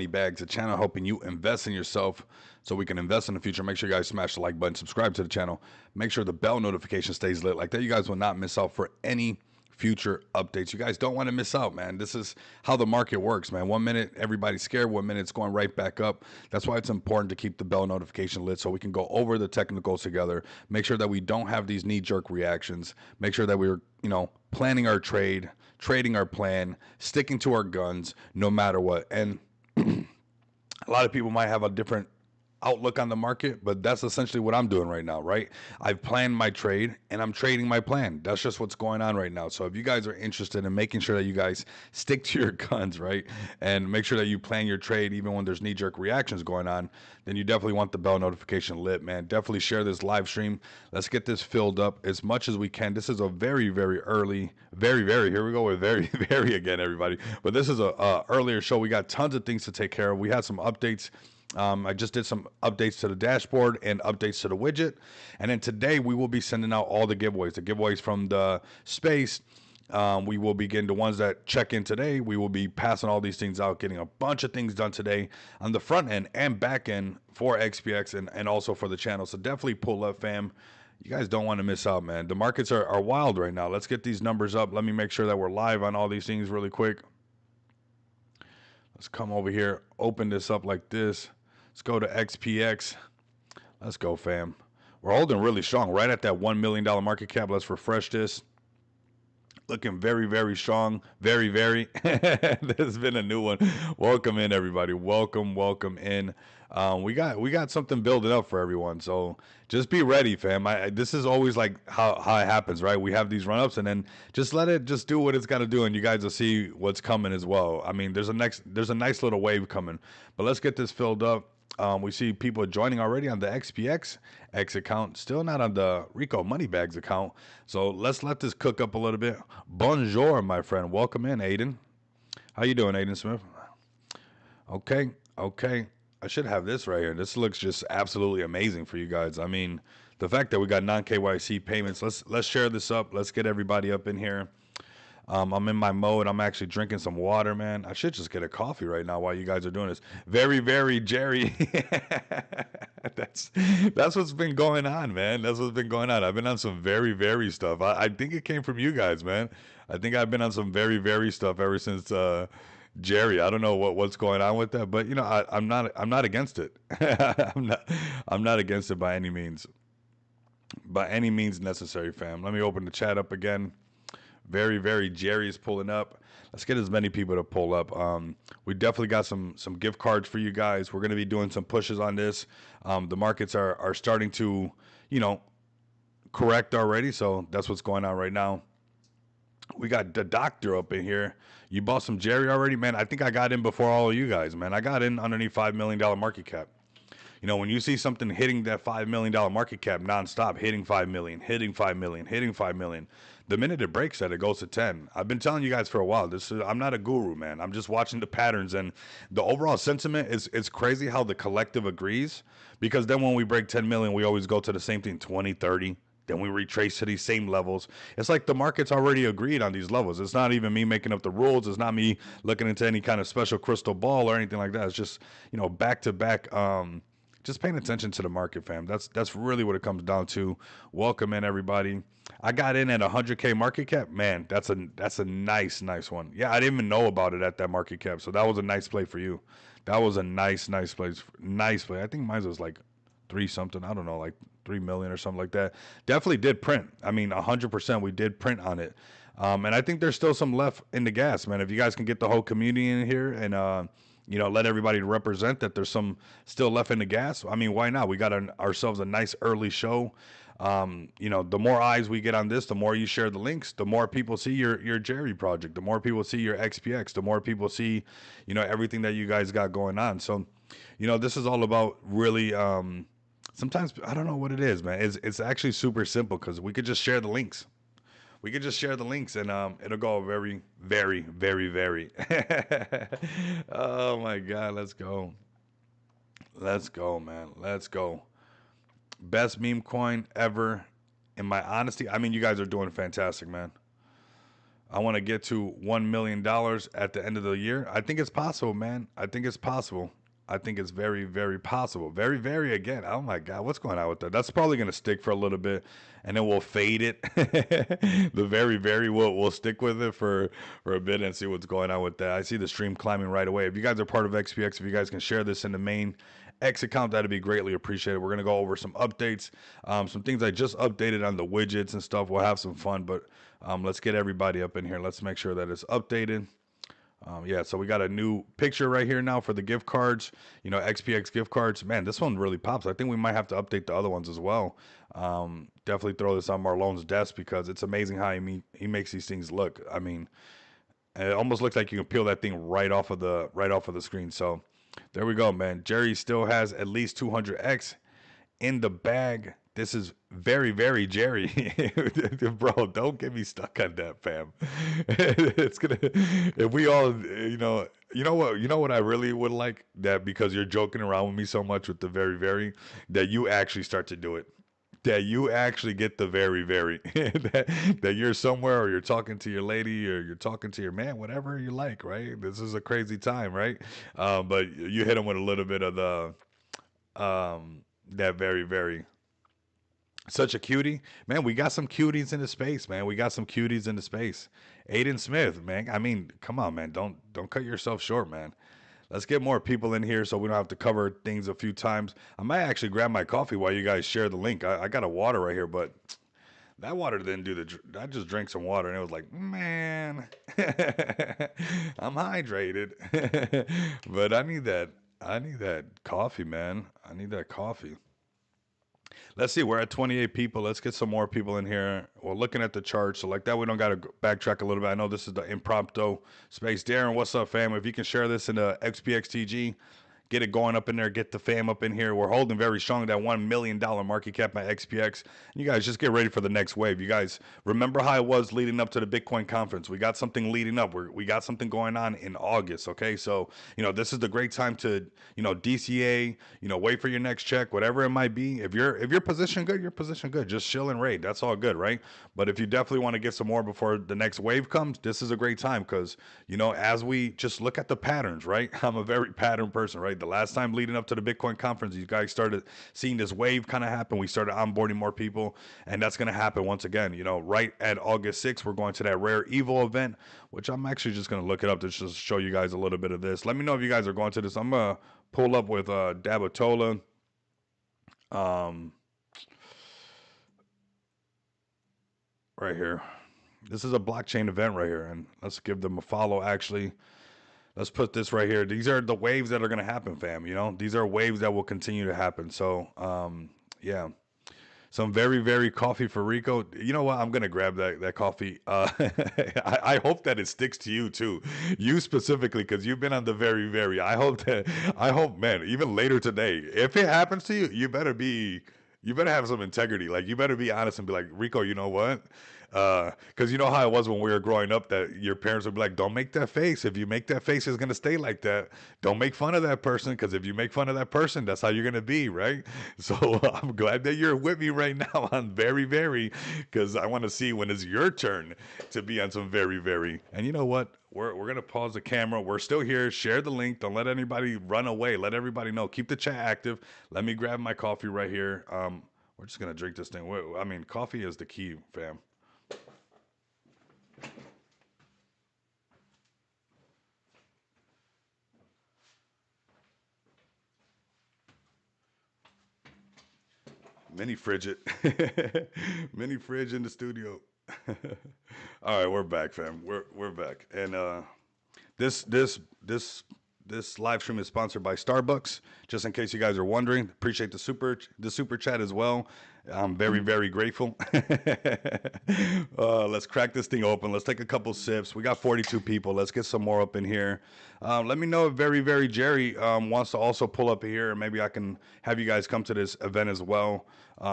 Bags, a channel helping you invest in yourself so we can invest in the future. Make sure you guys smash the like button, subscribe to the channel, make sure the bell notification stays lit like that. You guys will not miss out for any future updates. You guys don't want to miss out, man. This is how the market works, man. 1 minute everybody's scared, 1 minute it's going right back up. That's why it's important to keep the bell notification lit so we can go over the technicals together, make sure that we don't have these knee-jerk reactions, make sure that we're, planning our trade, trading our plan, sticking to our guns no matter what. And a lot of people might have a different outlook on the market, but that's essentially what I'm doing right now, right? I've planned my trade and I'm trading my plan. That's just what's going on right now. So if you guys are interested in making sure that you guys stick to your guns, right? And make sure that you plan your trade even when there's knee-jerk reactions going on, then you definitely want the bell notification lit, man. Definitely share this live stream. Let's get this filled up as much as we can. This is a very, very early, here we go with very, very again, everybody. But this is a earlier show. We got tons of things to take care of. We had some updates. I just did some updates to the dashboard and updates to the widget. And then today we will be sending out all the giveaways from the space. We will begin the ones that check in today. We will be passing all these things out, getting a bunch of things done today on the front end and back end for XPX and also for the channel. So definitely pull up, fam. You guys don't want to miss out, man. The markets are wild right now. Let's get these numbers up. Let me make sure that we're live on all these things really quick. Let's come over here, open this up like this. Let's go to XPX. Let's go, fam. We're holding really strong, right at that $1 million market cap. Let's refresh this. Looking very, very strong. Very, very. There's been a new one. Welcome in, everybody. Welcome in. We got something building up for everyone. So just be ready, fam. This is always like how it happens, right? We have these run-ups and then just let it just do what it's got to do, and you guys will see what's coming as well. I mean, there's a nice little wave coming. But let's get this filled up. We see people joining already on the XPX account, still not on the Rico Moneybags account. So let's let this cook up a little bit. Bonjour, my friend. Welcome in, Aiden. How you doing, Aiden Smith? Okay. I should have this right here. This looks just absolutely amazing for you guys. I mean, the fact that we got non-KYC payments. Let's share this up. Let's get everybody up in here. I'm in my mode. I'm actually drinking some water, man. I should just get a coffee right now while you guys are doing this. Very, very Jerry. That's what's been going on, man. That's what's been going on. I've been on some very, very stuff. I think it came from you guys, man. I think I've been on some very, very stuff ever since Jerry. I don't know what's going on with that, but I'm not against it. I'm not against it by any means. By any means necessary, fam. Let me open the chat up again. Very, very Jerry is pulling up. Let's get as many people to pull up. We definitely got some gift cards for you guys. We're going to be doing some pushes on this. The markets are starting to, correct already. So that's what's going on right now. We got the doctor up in here. You bought some Jerry already? Man, I think I got in before all of you guys, man. I got in underneath $5 million market cap. When you see something hitting that $5 million market cap nonstop, hitting 5 million, hitting 5 million, hitting 5 million, the minute it breaks that, it goes to 10. I've been telling you guys for a while. I'm not a guru, man. I'm just watching the patterns, and the overall sentiment is crazy how the collective agrees, because then when we break 10 million, we always go to the same thing, 20, 30. Then we retrace to these same levels. It's like the market's already agreed on these levels. It's not even me making up the rules. It's not me looking into any kind of special crystal ball or anything like that. It's just, back to back. Just paying attention to the market, fam. That's really what it comes down to. Welcome in, everybody. I got in at 100K market cap. Man, that's a nice one. Yeah, I didn't even know about it at that market cap, so that was a nice play for you. That was a nice play. Nice play. I think mine was like 3 something. I don't know, like 3 million or something like that. Definitely did print. I mean, 100% we did print on it. And I think there's still some left in the gas, man. If you guys can get the whole community in here and let everybody represent that there's some still left in the gas. I mean, why not? We got ourselves a nice early show. The more eyes we get on this, the more you share the links, the more people see your Jerry project, the more people see your XPX, the more people see, everything that you guys got going on. So, this is all about really, sometimes I don't know what it is, man. It's actually super simple because we could just share the links. We could just share the links and it'll go very, very, very, very. Oh my God, let's go. Let's go, man. Let's go. Best meme coin ever. In my honesty, I mean, you guys are doing fantastic, man. I want to get to $1 million at the end of the year. I think it's possible, man. I think it's possible. I think it's very, very possible. Very, very again. Oh my God, what's going on with that? That's probably gonna stick for a little bit, and then we'll fade it. The very, very we'll stick with it for a bit and see what's going on with that. I see the stream climbing right away. If you guys are part of XPX, if you guys can share this in the main X account, that'd be greatly appreciated. We're gonna go over some updates, some things I just updated on the widgets and stuff. We'll have some fun, but let's get everybody up in here. Let's make sure that it's updated. Yeah, so we got a new picture right here now for the gift cards, you know, XPX gift cards. Man, this one really pops. I think we might have to update the other ones as well. Definitely throw this on Marlone's desk because it's amazing how he makes these things look. I mean, it almost looks like you can peel that thing right off of the screen. So there we go, man. Jerry still has at least 200X in the bag. This is very, very Jerry. Bro, don't get me stuck on that, fam. It's gonna if we all you know what I really would like? That because you're joking around with me so much with the very, very, that you actually start to do it. That you actually get the very, very that you're somewhere or you're talking to your lady or you're talking to your man, whatever you like, right? This is a crazy time, right? But you hit them with a little bit of the that very, very such a cutie, man. We got some cuties in the space, man. We got some cuties in the space. Aiden Smith, man. I mean, come on, man. Don't cut yourself short, man. Let's get more people in here so we don't have to cover things a few times. I might actually grab my coffee while you guys share the link. I got a water right here, but that water didn't do I just drank some water and it was like, man, I'm hydrated, but I need that. I need that coffee, man. I need that coffee. Let's see, we're at 28 people. Let's get some more people in here. We're looking at the chart. So like that, we don't got to backtrack a little bit. I know this is the impromptu space. Darren, what's up, fam? If you can share this in the XPXTG, get it going up in there, get the fam up in here. We're holding very strong that $1 million market cap at XPX. And you guys just get ready for the next wave. You guys remember how it was leading up to the Bitcoin conference. We got something leading up. We got something going on in August, okay? So, you know, this is the great time to, you know, DCA, you know, wait for your next check, whatever it might be. If you're positioned good, you're positioned good. Just chill and raid. That's all good, right? But if you definitely want to get some more before the next wave comes, this is a great time because, you know, as we just look at the patterns, right? I'm a very pattern person, right? The last time leading up to the Bitcoin conference, you guys started seeing this wave kind of happen. We started onboarding more people, and that's going to happen once again. You know, right at August 6th, we're going to that Rare Evo event, which I'm actually just going to look it up to just show you guys a little bit of this. Let me know if you guys are going to this. I'm going to pull up with Dabatola. Right here. This is a blockchain event right here, and let's give them a follow, actually. Let's put this right here. These are the waves that are going to happen, fam. You know, these are waves that will continue to happen. So, yeah, some very, very coffee for Rico. You know what? I'm going to grab that coffee. I hope that it sticks to you too. You specifically, because you've been on the very, very, I hope, man, even later today, if it happens to you, you better have some integrity. Like, you better be honest and be like, Rico, you know what? Because you know how it was when we were growing up that your parents would be like, don't make that face. If you make that face, it's going to stay like that. Don't make fun of that person, because if you make fun of that person, that's how you're going to be, right? So I'm glad that you're with me right now on very, very, because I want to see when it's your turn to be on some very, very. And you know what? We're going to pause the camera. We're still here. Share the link. Don't let anybody run away. Let everybody know. Keep the chat active. Let me grab my coffee right here. We're just going to drink this thing. I mean, coffee is the key, fam. Mini frigid. Mini fridge in the studio. All right, we're back, fam. We're back. And this this this this live stream is sponsored by Starbucks. Just in case you guys are wondering, appreciate the super chat as well. I'm very, very grateful. Let's crack this thing open. Let's take a couple sips. We got 42 people. Let's get some more up in here. Let me know if very, very Jerry wants to also pull up here, and maybe I can have you guys come to this event as well.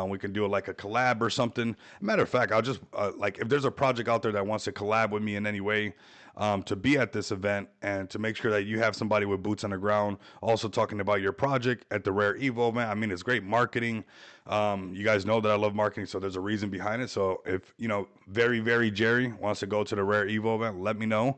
We can do like a collab or something. Matter of fact, I'll just like if there's a project out there that wants to collab with me in any way, to be at this event and to make sure that you have somebody with boots on the ground also talking about your project at the Rare Evo event. I mean, it's great marketing. You guys know that I love marketing, so there's a reason behind it. So if, very Jerry wants to go to the Rare Evo event, let me know.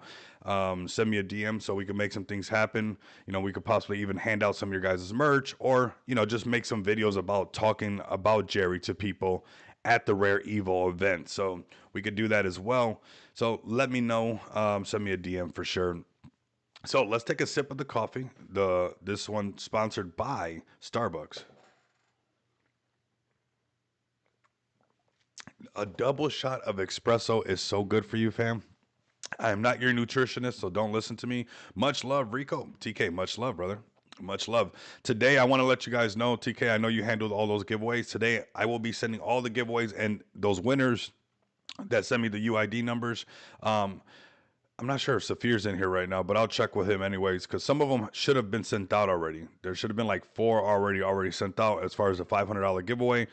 Send me a DM so we can make some things happen. We could possibly even hand out some of your guys' merch, or, just make some videos about talking about Jerry to people at the Rare Evo event. So we could do that as well. So let me know. Send me a DM for sure. So let's take a sip of the coffee. This one sponsored by Starbucks. A double shot of espresso is so good for you, fam. I am not your nutritionist, so don't listen to me. Much love, Rico. TK, much love, brother. Much love. Today, I want to let you guys know, TK, I know you handled all those giveaways. Today, I will be sending all the giveaways and those winners that send me the UID numbers. I'm not sure if Saphir's in here right now, but I'll check with him anyways, because some of them should have been sent out already. There should have been like 4 already sent out as far as the $500 giveaway.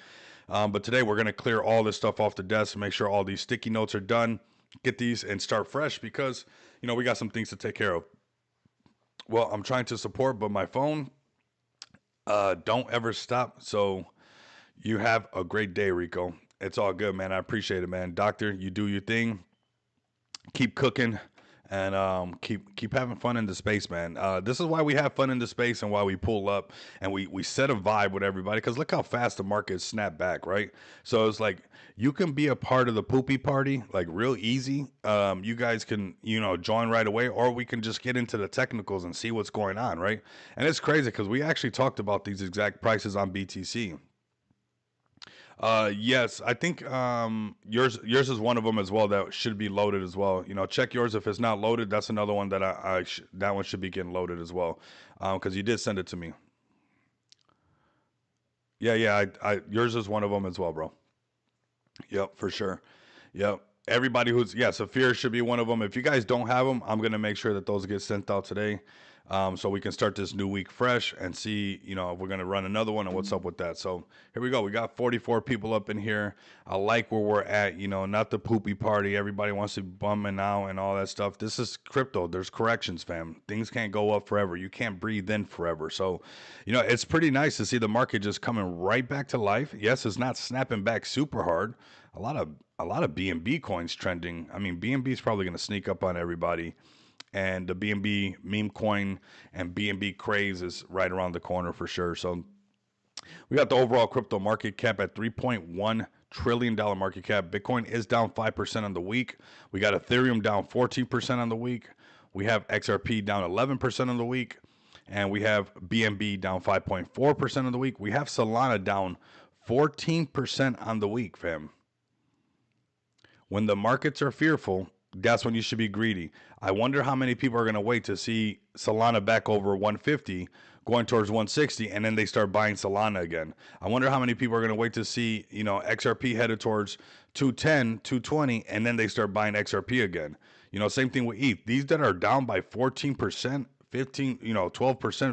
But today we're going to clear all this stuff off the desk, make sure all these sticky notes are done, get these and start fresh because, we got some things to take care of. Well, I'm trying to support, but my phone don't ever stop. So you have a great day, Rico. It's all good, man. I appreciate it, man. Doctor, you do your thing. Keep cooking. And keep having fun in the space, man. This is why we have fun in the space and why we pull up and we set a vibe with everybody, because look how fast the market snapped back, right? So it's like you can be a part of the poopy party like real easy. You guys can join right away, or we can just get into the technicals and see what's going on, right? And it's crazy because we actually talked about these exact prices on BTC. Yes, I think yours is one of them as well that should be loaded as well. Check yours if it's not loaded. That's another one that that one should be getting loaded as well, because you did send it to me. Yeah. I yours is one of them as well, bro. Yep, for sure. Yep. Everybody Saphir should be one of them. If you guys don't have them, I'm gonna make sure that those get sent out today, so we can start this new week fresh and see, if we're gonna run another one and what's up with that. So here we go. We got 44 people up in here. I like where we're at. Not the poopy party. Everybody wants to bumming out and all that stuff. This is crypto. There's corrections, fam. Things can't go up forever. You can't breathe in forever. So, it's pretty nice to see the market just coming right back to life. Yes, it's not snapping back super hard. A lot of BNB coins trending. I mean, BNB is probably going to sneak up on everybody, and the BNB meme coin and BNB craze is right around the corner for sure. So we got the overall crypto market cap at $3.1 trillion market cap. Bitcoin is down 5% on the week. We got Ethereum down 14% on the week. We have XRP down 11% on the week, and we have BNB down 5.4% on the week. We have Solana down 14% on the week, fam. When the markets are fearful, that's when you should be greedy. I wonder how many people are going to wait to see Solana back over 150, going towards 160, and then they start buying Solana again. I wonder how many people are going to wait to see, XRP headed towards 210, 220, and then they start buying XRP again. Same thing with ETH. These that are down by 14%, 15, 12%,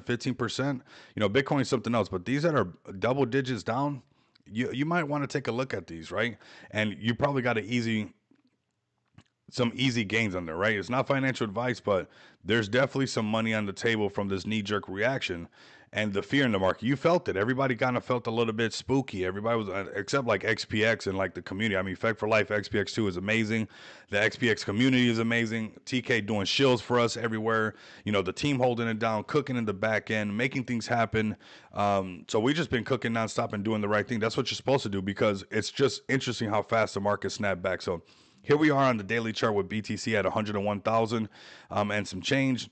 15%, Bitcoin is something else, but these that are double digits down, you might want to take a look at these, right? And you probably got some easy gains on there, right? It's not financial advice, but there's definitely some money on the table from this knee-jerk reaction and the fear in the market. You felt it. Everybody kind of felt a little bit spooky. Everybody was, except like XPX and like the community. I mean, Effect for Life, XPX2 is amazing. The XPX community is amazing. TK doing shills for us everywhere. The team holding it down, cooking in the back end, making things happen. So we just been cooking nonstop and doing the right thing. That's what you're supposed to do, because it's just interesting how fast the market snapped back. So here we are on the daily chart with BTC at 101,000 and some change.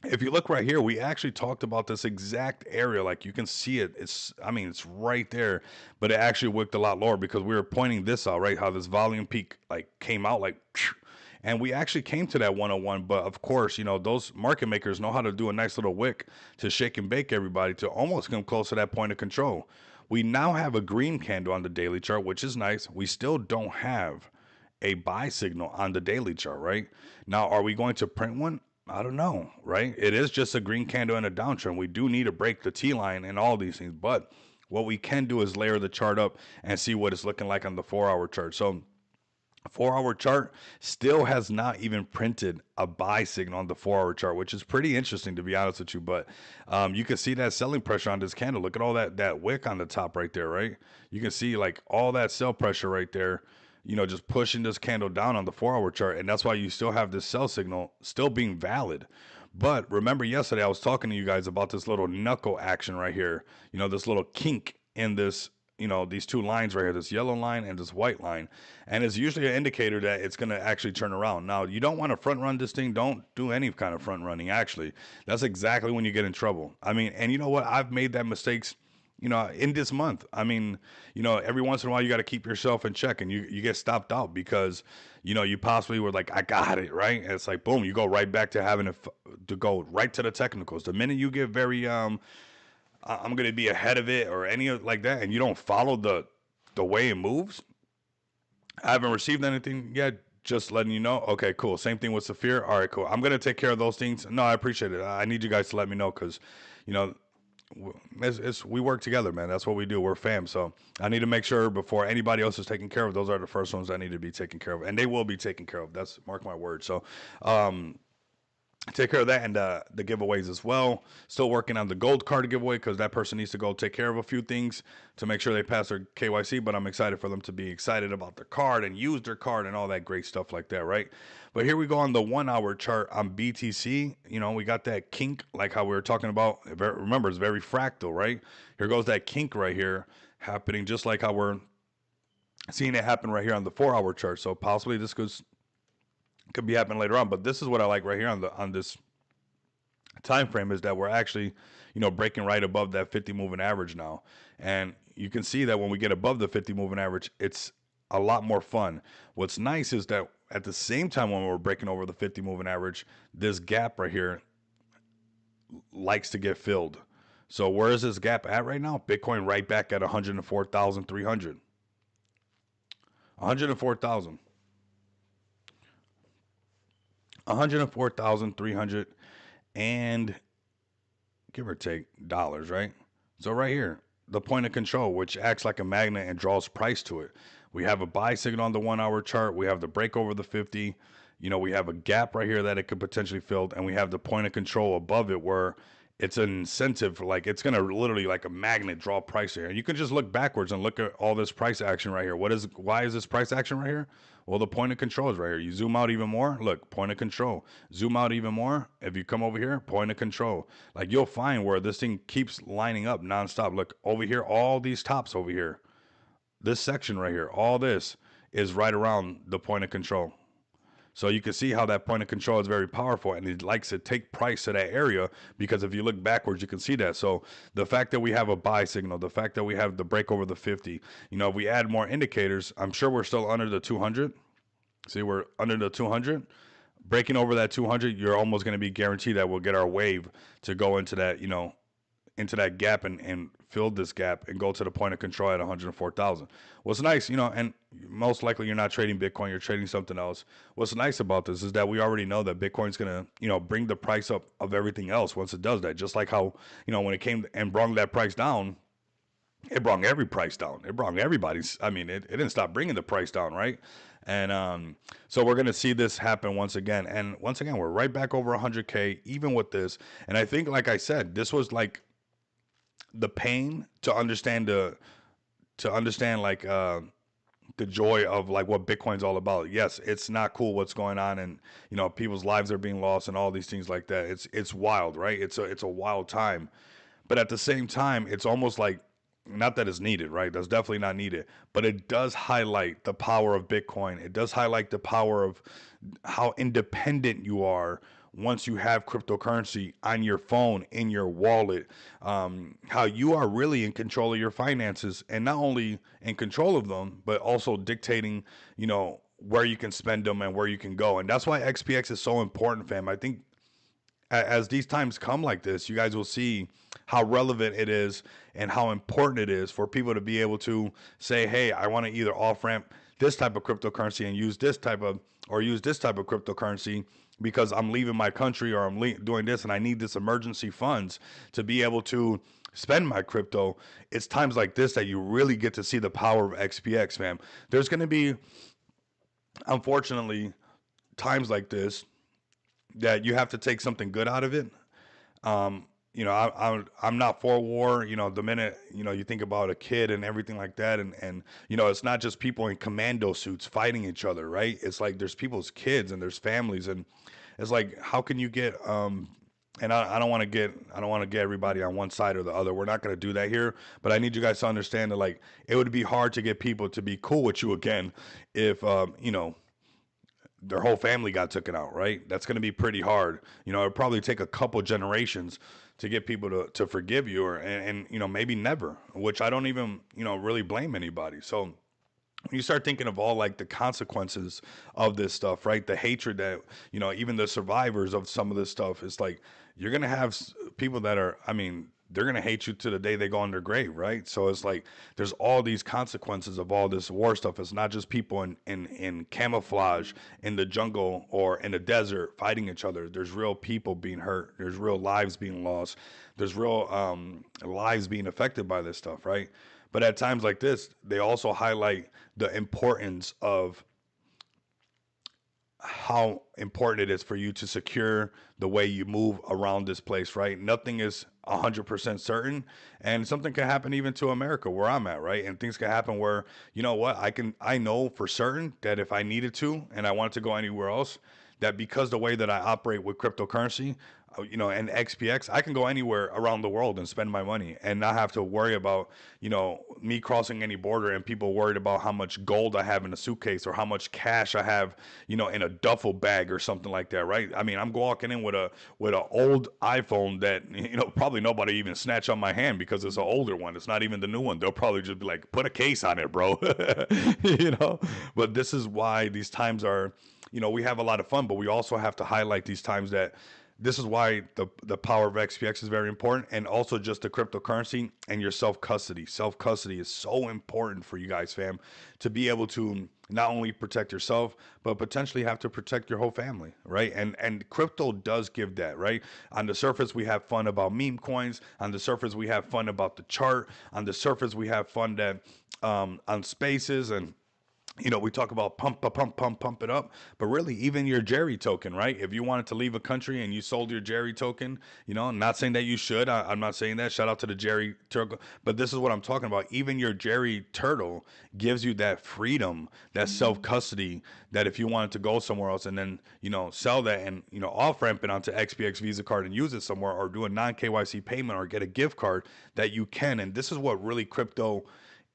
If you look right here, we actually talked about this exact area. Like you can see it. It's right there, but it actually wicked a lot lower because we were pointing this out, right? How this volume peak like came out like, and we actually came to that 101. But of course, those market makers know how to do a nice little wick to shake and bake everybody to almost come close to that point of control. We now have a green candle on the daily chart, which is nice. We still don't have a buy signal on the daily chart, right? Now, are we going to print one? I don't know, right? It is just a green candle and a downtrend. We do need to break the T line and all these things, but what we can do is layer the chart up and see what it's looking like on the 4-hour chart. So 4 hour chart still has not even printed a buy signal on the 4 hour chart, which is pretty interesting to be honest with you. But you can see that selling pressure on this candle. Look at all that wick on the top right there, right? You can see like all that sell pressure right there, just pushing this candle down on the 4 hour chart. And that's why you still have this sell signal still being valid. But remember yesterday I was talking to you guys about this little knuckle action right here, this little kink in this, these two lines right here, this yellow line and this white line. And it's usually an indicator that it's going to actually turn around. Now, you don't want to front run this thing. Don't do any kind of front running, actually. That's exactly when you get in trouble. I mean, and you know what? I've made that mistakes, in this month. I mean, every once in a while you got to keep yourself in check and you get stopped out because, you possibly were like, I got it, right? And it's like, boom, you go right back to having to go right to the technicals. The minute you get very, I'm going to be ahead of it or any of like that, and you don't follow the way it moves. I haven't received anything yet. Just letting you know. Okay, cool. Same thing with Saphir. All right, cool. I'm going to take care of those things. No, I appreciate it. I need you guys to let me know because, we work together, man. That's what we do. We're fam. So I need to make sure before anybody else is taken care of, those are the first ones that need to be taken care of. And they will be taken care of. That's mark my word. So, take care of that and the giveaways as well. Still working on the gold card giveaway because that person needs to go take care of a few things to make sure they pass their KYC. But I'm excited for them to be excited about their card and use their card and all that great stuff like that, right? But here we go on the 1 hour chart on BTC. We got that kink like how we were talking about. Remember, it's very fractal, right? Here goes that kink right here happening just like how we're seeing it happen right here on the 4 hour chart. So possibly this could be happening later on, but this is what I like right here on this time frame is that we're actually breaking right above that 50 moving average now, and you can see that when we get above the 50 moving average, it's a lot more fun. What's nice is that at the same time when we're breaking over the 50 moving average, this gap right here likes to get filled. So where is this gap at right now? Bitcoin right back at 104,300. 104,000. 104,300 and give or take dollars, right? So right here, the point of control, which acts like a magnet and draws price to it. We have a buy signal on the 1 hour chart. We have the break over the 50. We have a gap right here that it could potentially fill, and we have the point of control above it where it's an incentive for like it's gonna literally like a magnet draw price here. And you can just look backwards and look at all this price action right here. Why is this price action right here? Well, the point of control is right here. You zoom out even more, look, point of control. Zoom out even more. If you come over here, point of control. Like you'll find where this thing keeps lining up nonstop. Look over here, all these tops over here. This section right here, all this is right around the point of control. So you can see how that point of control is very powerful, and it likes to take price to that area because if you look backwards, you can see that. So the fact that we have a buy signal, the fact that we have the break over the 50, if we add more indicators, I'm sure we're still under the 200. See, we're under the 200. Breaking over that 200, you're almost going to be guaranteed that we'll get our wave to go into that, into that gap and fill this gap and go to the point of control at 104,000. What's nice, and most likely you're not trading Bitcoin, you're trading something else. What's nice about this is that we already know that Bitcoin's going to, bring the price up of everything else once it does that. Just like how, when it came and brought that price down, it brought every price down. It brought everybody's. I mean, it didn't stop bringing the price down, right? And so we're going to see this happen once again. And once again, we're right back over 100K, even with this. And I think, like I said, this was like the pain to understand like the joy of like what Bitcoin's all about. Yes, it's not cool what's going on, and people's lives are being lost and all these things like that. It's wild, right? It's a wild time, but at the same time, it's almost like not that it's needed, right? That's definitely not needed, but it does highlight the power of Bitcoin. It does highlight the power of how independent you are once you have cryptocurrency on your phone, in your wallet, how you are really in control of your finances, and not only in control of them, but also dictating, where you can spend them and where you can go. And that's why XPX is so important, fam. I think as these times come like this, you guys will see how relevant it is and how important it is for people to be able to say, hey, I want to either off ramp this type of cryptocurrency and use this type of cryptocurrency because I'm leaving my country or I'm doing this and I need this emergency funds to be able to spend my crypto. It's times like this that you really get to see the power of XPX, fam. There's going to be unfortunately, times like this, that you have to take something good out of it. You know, I'm not for war. You know, the minute you think about a kid and everything like that, and it's not just people in commando suits fighting each other, right? It's like there's people's kids and there's families, and it's like how can you get and I don't want to get everybody on one side or the other. We're not going to do that here, but I need you guys to understand that like it would be hard to get people to be cool with you again if their whole family got taken out, right? That's going to be pretty hard. It'll probably take a couple generations to get people to forgive you, or and maybe never, which I don't even really blame anybody. So when you start thinking of all like the consequences of this stuff, right? The hatred that even the survivors of some of this stuff, it's like you're gonna have people that are, I mean, they're gonna hate you to the day they go on their grave, right? So it's like there's all these consequences of all this war stuff. It's not just people in camouflage in the jungle or in the desert fighting each other. There's real people being hurt. There's real lives being lost. There's real lives being affected by this stuff, right? But at times like this, they also highlight the importance of how important it is for you to secure the way you move around this place, right? Nothing is 100% certain, and something can happen even to America where I'm at, right? And things can happen where, you know what, I know for certain that if I needed to and I wanted to go anywhere else, that because the way that I operate with cryptocurrency, and XPX, I can go anywhere around the world and spend my money and not have to worry about, me crossing any border and people worried about how much gold I have in a suitcase or how much cash I have, in a duffel bag or something like that, right? I mean, I'm walking in with an old iPhone that, probably nobody even snatch on my hand because it's an older one. It's not even the new one. They'll probably just be like, put a case on it, bro. you know, but this is why these times are, we have a lot of fun, but we also have to highlight these times that this is why the power of XPX is very important, and also just the cryptocurrency and your self custody. Self custody is so important for you guys, fam, to be able to not only protect yourself but potentially have to protect your whole family, right? And crypto does give that, right? On the surface, we have fun about meme coins. On the surface, we have fun about the chart. On the surface, we have fun that on spaces and we talk about pump it up, but really even your Jerry token, right? If you wanted to leave a country and you sold your Jerry token, not saying that you should, I'm not saying that. Shout out to the Jerry turtle, but this is what I'm talking about. Even your Jerry turtle gives you that freedom, that self custody, that if you wanted to go somewhere else and then, sell that and, off ramp it onto XPX Visa card and use it somewhere or do a non KYC payment or get a gift card that you can. And this is what really crypto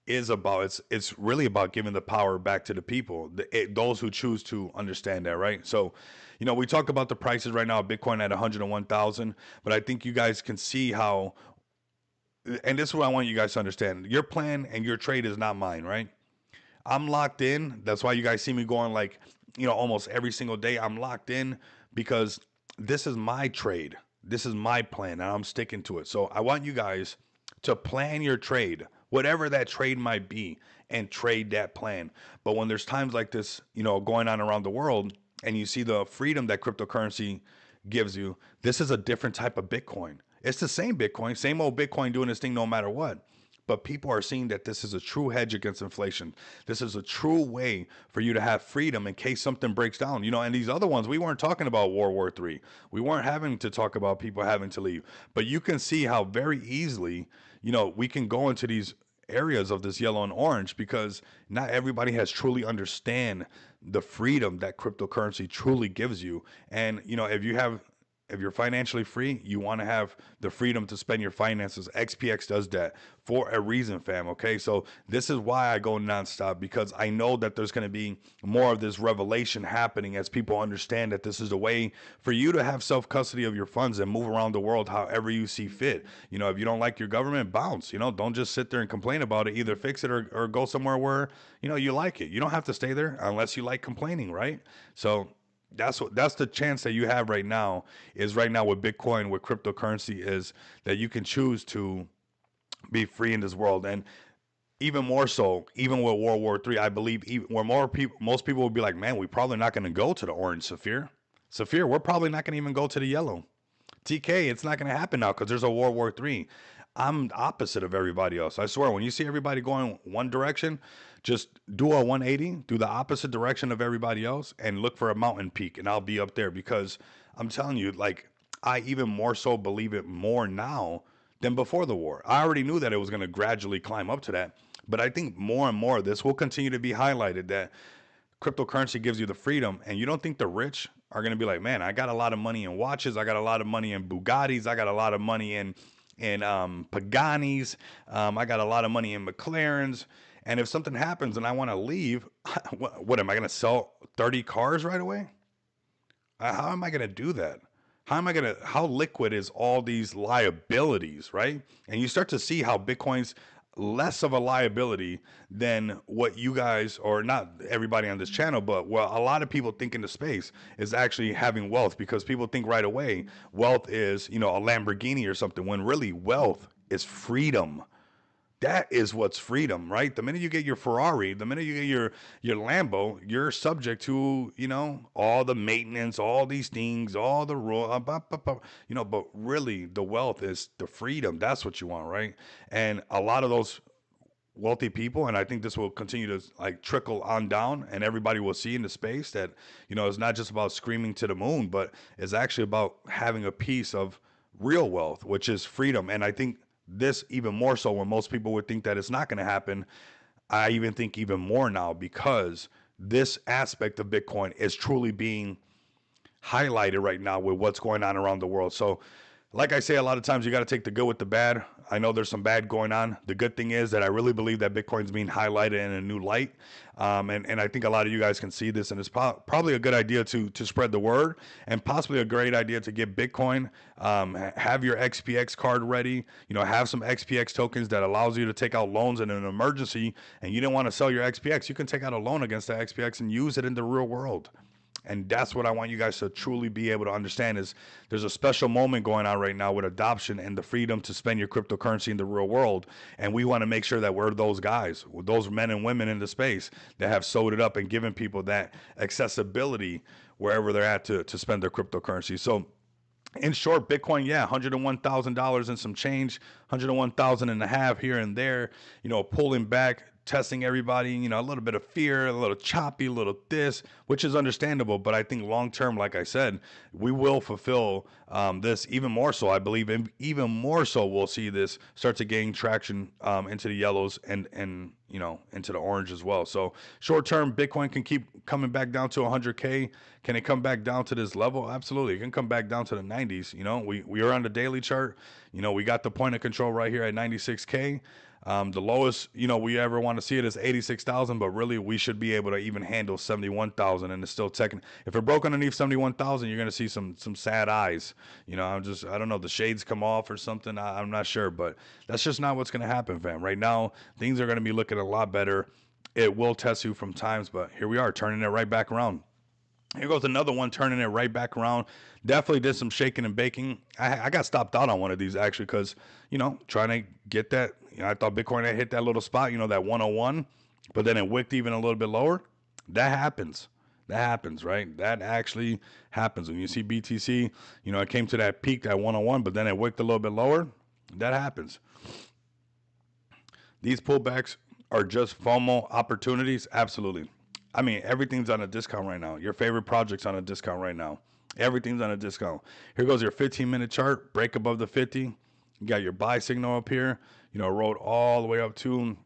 is about. It's really about giving the power back to the people, those who choose to understand that, right? So we talk about the prices right now, Bitcoin at 101,000, but I think you guys can see how, and this is what I want you guys to understand: your plan and your trade is not mine, right? I'm locked in. That's why you guys see me going like almost every single day. I'm locked in because this is my trade, this is my plan, and I'm sticking to it. So I want you guys to plan your trade, whatever that trade might be, and trade that plan. But when there's times like this, going on around the world, and you see the freedom that cryptocurrency gives you, this is a different type of Bitcoin. It's the same Bitcoin, same old Bitcoin doing its thing no matter what. But people are seeing that this is a true hedge against inflation. This is a true way for you to have freedom in case something breaks down. And these other ones, we weren't talking about World War III. We weren't having to talk about people having to leave. But you can see how very easily, we can go into these areas of this yellow and orange because not everybody has truly understand the freedom that cryptocurrency truly gives you. And if you're financially free, you want to have the freedom to spend your finances. XPX does that for a reason, fam. Okay, so this is why I go nonstop, because I know that there's going to be more of this revelation happening as people understand that this is a way for you to have self custody of your funds and move around the world however you see fit. If you don't like your government, bounce. Don't just sit there and complain about it. Either fix it or go somewhere where you like it. You don't have to stay there unless you like complaining, right? So that's the chance that you have right now, is right now with Bitcoin, with cryptocurrency, is that you can choose to be free in this world. And even more so, even with World War III, I believe where most people would be like, man, we're probably not going to go to the orange, Saphir, we're probably not going to even go to the yellow. TK, it's not going to happen now because there's a World War III. I'm the opposite of everybody else. I swear, when you see everybody going one direction, just do a 180, do the opposite direction of everybody else, and look for a mountain peak, and I'll be up there because I'm telling you, like, I even more so believe it more now than before the war. I already knew that it was going to gradually climb up to that, but I think more and more this will continue to be highlighted that cryptocurrency gives you the freedom, and you don't think the rich are going to be like, man, I got a lot of money in watches, I got a lot of money in Bugattis, I got a lot of money in Paganis, I got a lot of money in McLarens, and if something happens and I want to leave, what am I going to sell 30 cars right away? How am I going to do that? How liquid is all these liabilities, right? And you start to see how Bitcoin's less of a liability than what you guys, or not everybody on this channel, but well, a lot of people think in the space is actually having wealth, because people think right away wealth is, a Lamborghini or something, when really wealth is freedom. That is what's freedom, right? The minute you get your Ferrari, the minute you get your Lambo, you're subject to, all the maintenance, all these things, all the rule, but really the wealth is the freedom. That's what you want, right? And a lot of those wealthy people, and I think this will continue to like trickle on down, and everybody will see in the space that, it's not just about screaming to the moon, but it's actually about having a piece of real wealth, which is freedom. And I think this even more so, when most people would think that it's not going to happen, I even think even more now, because this aspect of Bitcoin is truly being highlighted right now with what's going on around the world. So like I say, a lot of times you got to take the good with the bad. I know there's some bad going on. The good thing is that I really believe that Bitcoin's being highlighted in a new light. And I think a lot of you guys can see this, and it's probably a good idea to spread the word, and possibly a great idea to get Bitcoin. Have your XPX card ready, have some XPX tokens that allows you to take out loans in an emergency, and you didn't want to sell your XPX, you can take out a loan against the XPX and use it in the real world. And that's what I want you guys to truly be able to understand, is there's a special moment going on right now with adoption and the freedom to spend your cryptocurrency in the real world. And we want to make sure that we're those guys, those men and women in the space that have sewed it up and given people that accessibility wherever they're at to spend their cryptocurrency. So in short, Bitcoin, yeah, $101,000 and some change, 101,000 and a half here and there, pulling back, testing everybody, a little bit of fear, a little choppy, a little this, which is understandable. But I think long term, like I said, we will fulfill this even more so. I believe even more so we'll see this start to gain traction into the yellows and into the orange as well. So short term, Bitcoin can keep coming back down to 100K. Can it come back down to this level? Absolutely. It can come back down to the 90s. We are on the daily chart. We got the point of control right here at 96K. The lowest, we ever want to see it is 86,000, but really we should be able to even handle 71,000, and it's still taking. If it broke underneath 71,000, you're going to see some sad eyes. I don't know, the shades come off or something. I'm not sure, but that's just not what's going to happen, fam. Right now, things are going to be looking a lot better. It will test you from times, but here we are turning it right back around. Here goes another one, turning it right back around. Definitely did some shaking and baking. I got stopped out on one of these actually because, trying to get that. I thought Bitcoin had hit that little spot, that 101, but then it wicked even a little bit lower. That happens. That happens, right? That actually happens. When you see BTC, it came to that peak, that 101, but then it wicked a little bit lower. That happens. These pullbacks are just FOMO opportunities. Absolutely. I mean, everything's on a discount right now. Your favorite project's on a discount right now. Everything's on a discount. Here goes your 15-minute chart. Break above the 50. You got your buy signal up here. Rode all the way up to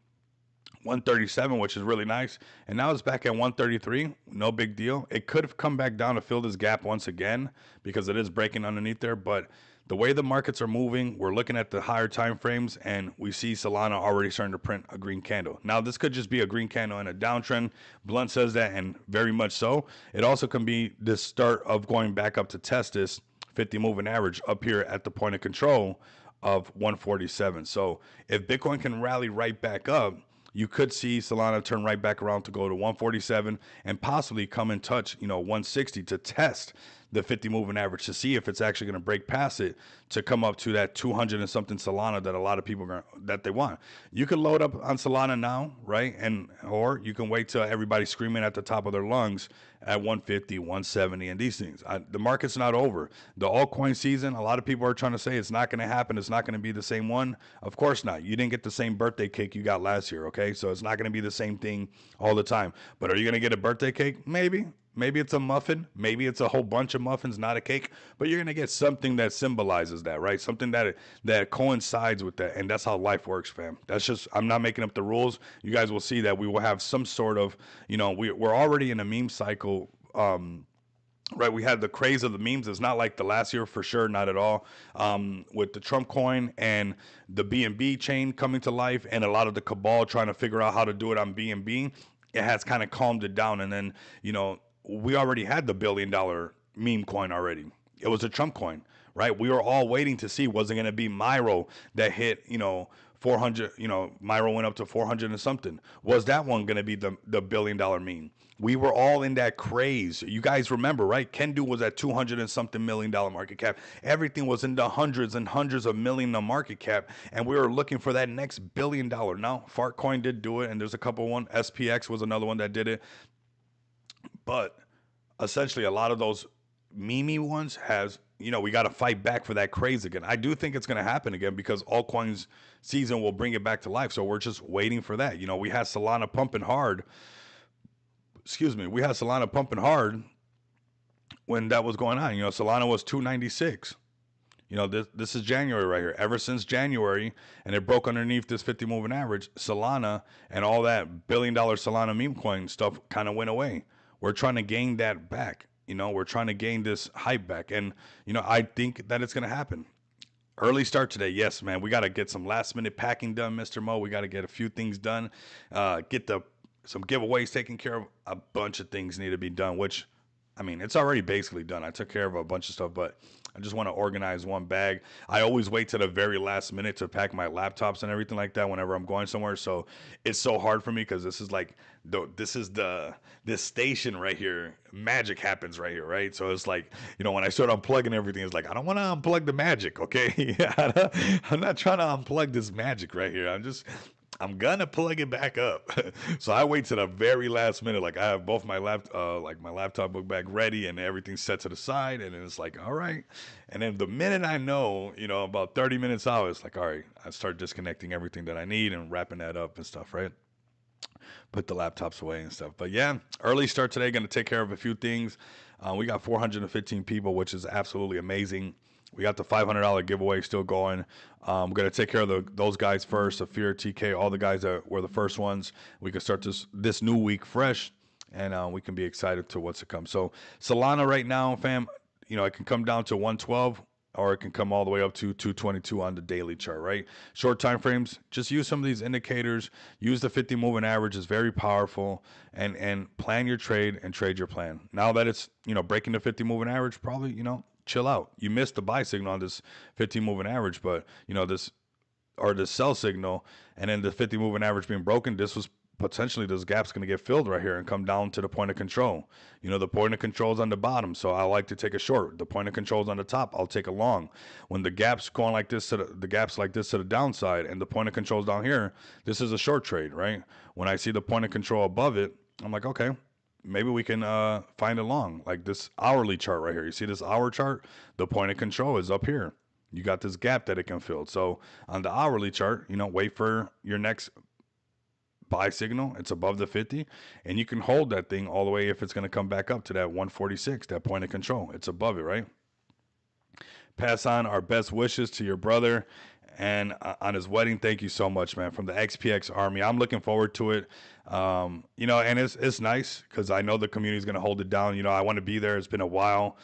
137, which is really nice. And now it's back at 133. No big deal. It could have come back down to fill this gap once again because it is breaking underneath there. But the way the markets are moving, we're looking at the higher time frames, and we see Solana already starting to print a green candle. Now, this could just be a green candle in a downtrend. Blunt says that, and very much so. It also can be the start of going back up to test this 50 moving average up here at the point of control of 147. So if Bitcoin can rally right back up, you could see Solana turn right back around to go to 147 and possibly come and touch, 160 to test the 50 moving average to see if it's actually going to break past it to come up to that 200 and something Solana that a lot of people are that they want. You can load up on Solana now, right? And or you can wait till everybody's screaming at the top of their lungs at 150, 170, and these things. The market's not over. The altcoin season, a lot of people are trying to say it's not going to happen. It's not going to be the same one. Of course not. You didn't get the same birthday cake you got last year, okay? So it's not going to be the same thing all the time. But are you going to get a birthday cake? Maybe. Maybe it's a muffin. Maybe it's a whole bunch of muffins, not a cake. But you're going to get something that symbolizes that, right? Something that coincides with that. And that's how life works, fam. That's just, I'm not making up the rules. You guys will see that we will have some sort of, we're already in a meme cycle. Right, we had the craze of the memes. It's not like the last year for sure, not at all. With the Trump coin and the BNB chain coming to life, and a lot of the cabal trying to figure out how to do it on BNB, it has kind of calmed it down. And then, we already had the $1 billion meme coin already. It was a Trump coin, right? We were all waiting to see, was it going to be Myro that hit, 400, Myro went up to 400 and something. Was that one going to be the $1 billion meme? We were all in that craze. You guys remember, right? Kendu was at 200 and something $1 million market cap. Everything was in the hundreds and hundreds of million of market cap. And we were looking for that next $1 billion. Now, Fartcoin did do it. And there's a couple one. SPX was another one that did it. But essentially, a lot of those meme ones has, we got to fight back for that craze again. I do think it's going to happen again because altcoins season will bring it back to life. So we're just waiting for that. We had Solana pumping hard. We had Solana pumping hard when that was going on. Solana was 296. This is January right here. Ever since January, and it broke underneath this 50 moving average, Solana and all that $1 billion Solana meme coin stuff kind of went away. We're trying to gain that back. We're trying to gain this hype back. And, I think that it's going to happen. Early start today. Yes, man. We got to get some last minute packing done, Mr. Mo. We got to get a few things done. Get some giveaways taken care of. A bunch of things need to be done, which, it's already basically done. I took care of a bunch of stuff, but I just want to organize one bag. I always wait to the very last minute to pack my laptops and everything like that whenever I'm going somewhere. So it's so hard for me because this is this station right here. Magic happens right here, right? So it's like, when I start unplugging everything, it's like, I don't want to unplug the magic, okay? I'm not trying to unplug this magic right here. I'm gonna plug it back up. So I wait to the very last minute. Like I have both my laptop book bag ready and everything's set to the side. And then it's like, all right. And then the minute I know, about 30 minutes out, it's like, all right, I start disconnecting everything that I need and wrapping that up and stuff, right? Put the laptops away and stuff. But yeah, early start today. Going to take care of a few things. We got 415 people, which is absolutely amazing. We got the $500 giveaway still going. We're going to take care of those guys first, Afir, TK, all the guys that were the first ones. We can start this new week fresh, and we can be excited to what's to come. So Solana right now, fam, it can come down to 112, or it can come all the way up to 222 on the daily chart, right? Short time frames, just use some of these indicators. Use the 50 moving average. It's very powerful, and plan your trade and trade your plan. Now that it's, breaking the 50 moving average, probably, chill out. You missed the buy signal on this 50 moving average, but this sell signal, and then the 50 moving average being broken, this gap's going to get filled right here and come down to the point of control. The point of control is on the bottom, so I like to take a short. The point of control is on the top, I'll take a long. When the gap's going like this the gap's like this to the downside, and the point of control is down here, this is a short trade, right? When I see the point of control above it, I'm like, okay, maybe we can find a long, like this hourly chart right here. You see this hour chart? The point of control is up here. You got this gap that it can fill. So on the hourly chart, wait for your next buy signal. It's above the 50, and you can hold that thing all the way if it's going to come back up to that 146, that point of control. It's above it, right? Pass on our best wishes to your brother and on his wedding. Thank you so much, man, from the XPX Army. I'm looking forward to it. And it's nice because I know the community is going to hold it down. I want to be there. It's been a while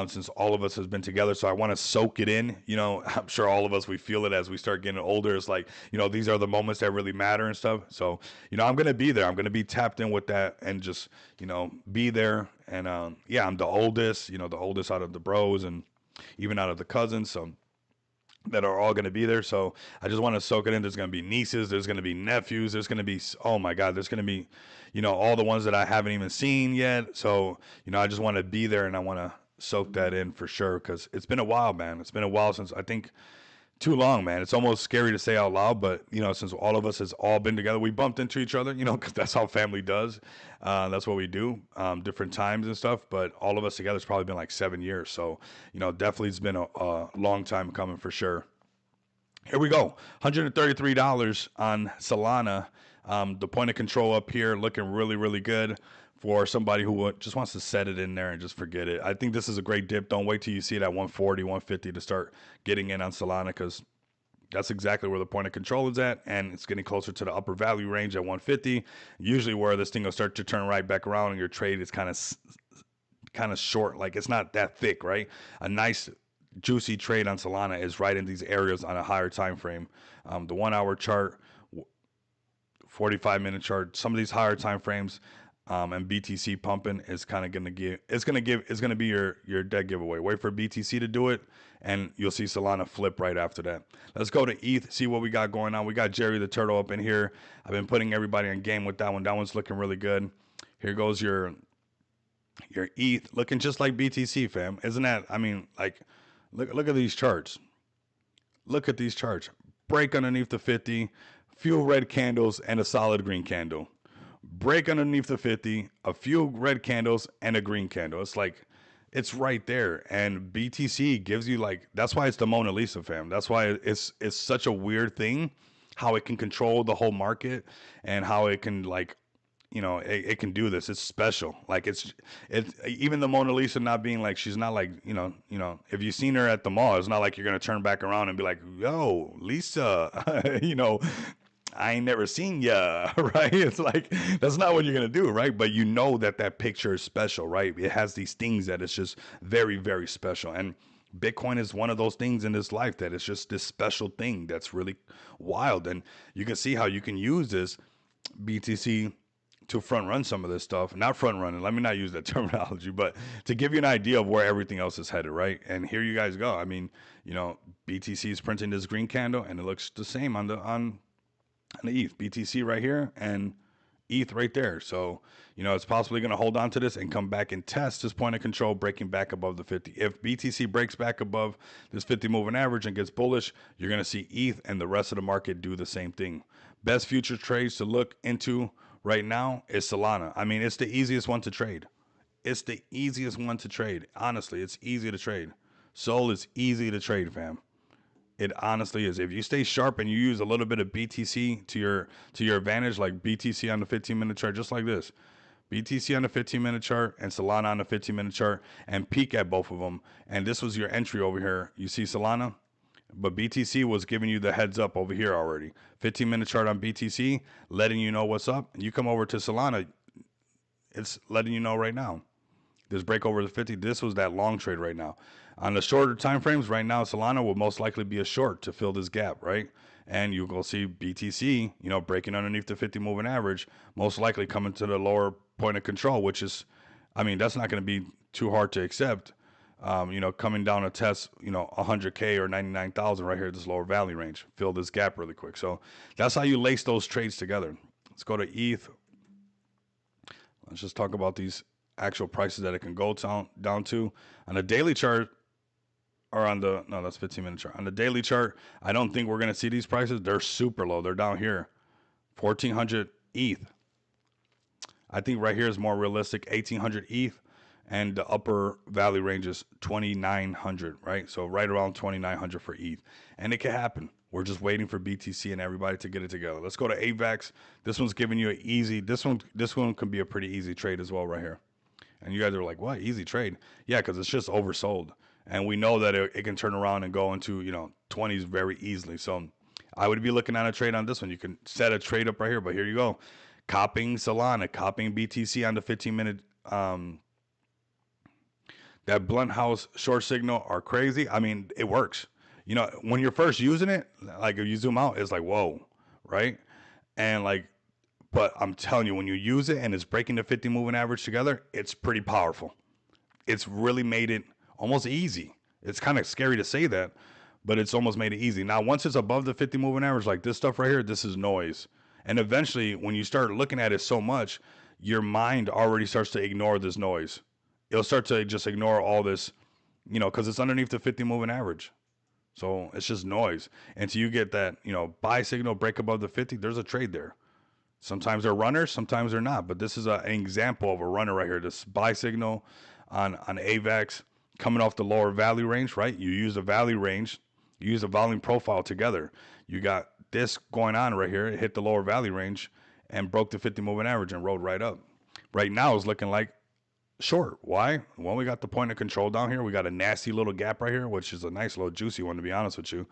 since all of us has been together, so I want to soak it in. I'm sure all of us, we feel it as we start getting older. It's like, these are the moments that really matter and stuff. So, I'm going to be there. I'm going to be tapped in with that and just, be there. And I'm the oldest, the oldest out of the bros and even out of the cousins. So that are all going to be there. So I just want to soak it in. There's going to be nieces. There's going to be nephews. There's going to be, oh my God, there's going to be, all the ones that I haven't even seen yet. So, I just want to be there and I want to soak that in for sure, because it's been a while, man. It's been a while since, I think, too long, man. It's almost scary to say out loud, but since all of us has all been together, we bumped into each other, because that's how family does. That's what we do, different times and stuff. But all of us together, it's probably been like 7 years. So, definitely it's been a long time coming for sure. Here we go, $133 on Solana. The point of control up here looking really, really good for somebody who just wants to set it in there and just forget it. I think this is a great dip. Don't wait till you see it at 140, 150 to start getting in on Solana, because that's exactly where the point of control is at, and it's getting closer to the upper value range at 150. Usually where this thing will start to turn right back around and your trade is kind of short. Like, it's not that thick, right? A nice juicy trade on Solana is right in these areas on a higher time frame. The 1 hour chart, 45-minute chart, some of these higher time frames, and BTC pumping is kind of going to be your dead giveaway. Wait for BTC to do it, and you'll see Solana flip right after that. Let's go to ETH, see what we got going on. We got Jerry the Turtle up in here. I've been putting everybody in game with that one. That one's looking really good. Here goes your ETH, looking just like BTC, fam. Isn't that, I mean, like, look at these charts. Look at these charts. Break underneath the 50, few red candles and a solid green candle. Break underneath the 50, a few red candles and a green candle. It's like, it's right there. And BTC gives you, like, that's why it's the Mona Lisa, fam. That's why it's such a weird thing, how it can control the whole market and how it can, like, it can do this. It's special. Like, it's even the Mona Lisa not being like, she's not like, if you've seen her at the mall, it's not like you're going to turn back around and be like, yo, Lisa, I ain't never seen ya, right? It's like, that's not what you're going to do, right? But that picture is special, right? It has these things that it's just very, very special. And Bitcoin is one of those things in this life that it's just this special thing that's really wild. And you can see how you can use this BTC to front run some of this stuff. Not front running, let me not use that terminology, but to give you an idea of where everything else is headed, right? And here you guys go. I mean, BTC is printing this green candle and it looks the same on the ETH. BTC right here and ETH right there. So, it's possibly going to hold on to this and come back and test this point of control, breaking back above the 50. If BTC breaks back above this 50 moving average and gets bullish, you're going to see ETH and the rest of the market do the same thing. Best future trades to look into right now is Solana. I mean, it's the easiest one to trade. It's the easiest one to trade. Honestly, it's easy to trade. Sol is easy to trade, fam. It honestly is. If you stay sharp and you use a little bit of BTC to your advantage, like BTC on the 15-minute chart, just like this. BTC on the 15-minute chart and Solana on the 15-minute chart, and peek at both of them. And this was your entry over here. You see Solana? But BTC was giving you the heads up over here already. 15-minute chart on BTC, letting you know what's up. And you come over to Solana, it's letting you know right now. This break over the 50, this was that long trade right now. On the shorter time frames, right now, Solana will most likely be a short to fill this gap, right? And you will see BTC, breaking underneath the 50 moving average, most likely coming to the lower point of control, which is, I mean, that's not going to be too hard to accept. Coming down to test, 100K or 99,000 right here at this lower value range. Fill this gap really quick. So that's how you lace those trades together. Let's go to ETH. Let's just talk about these actual prices that it can go down to. On the daily chart, or that's 15-minute chart. On the daily chart, I don't think we're going to see these prices. They're super low. They're down here. 1,400 ETH. I think right here is more realistic. 1,800 ETH. And the upper value range is 2,900, right? So right around 2,900 for ETH. And it can happen. We're just waiting for BTC and everybody to get it together. Let's go to AVAX. This one's giving you an easy, this one can be a pretty easy trade as well right here. And you guys are like, what, easy trade? Yeah, because it's just oversold. And we know that it can turn around and go into, 20s very easily. So I would be looking at a trade on this one. You can set a trade up right here, but here you go. Copying Solana, copying BTC on the 15-minute, that blunt house short signal are crazy. I mean, it works. When you're first using it, like if you zoom out, it's like, whoa, right? And like, but I'm telling you, when you use it and it's breaking the 50 moving average together, it's pretty powerful. It's really made it almost easy. It's kind of scary to say that, but it's almost made it easy. Now, once it's above the 50 moving average, like this stuff right here, this is noise. And eventually, when you start looking at it so much, your mind already starts to ignore this noise. it'll start to just ignore all this, because it's underneath the 50 moving average. So it's just noise. Until you get that, buy signal break above the 50, there's a trade there. Sometimes they're runners, sometimes they're not. But this is an example of a runner right here. This buy signal on AVAX coming off the lower value range, right? You use the value range, you use the volume profile together. You got this going on right here. It hit the lower value range and broke the 50 moving average and rode right up. Right now it's looking like short. Why? Well, we got the point of control down here. We got a nasty little gap right here, which is a nice little juicy one, to be honest with you.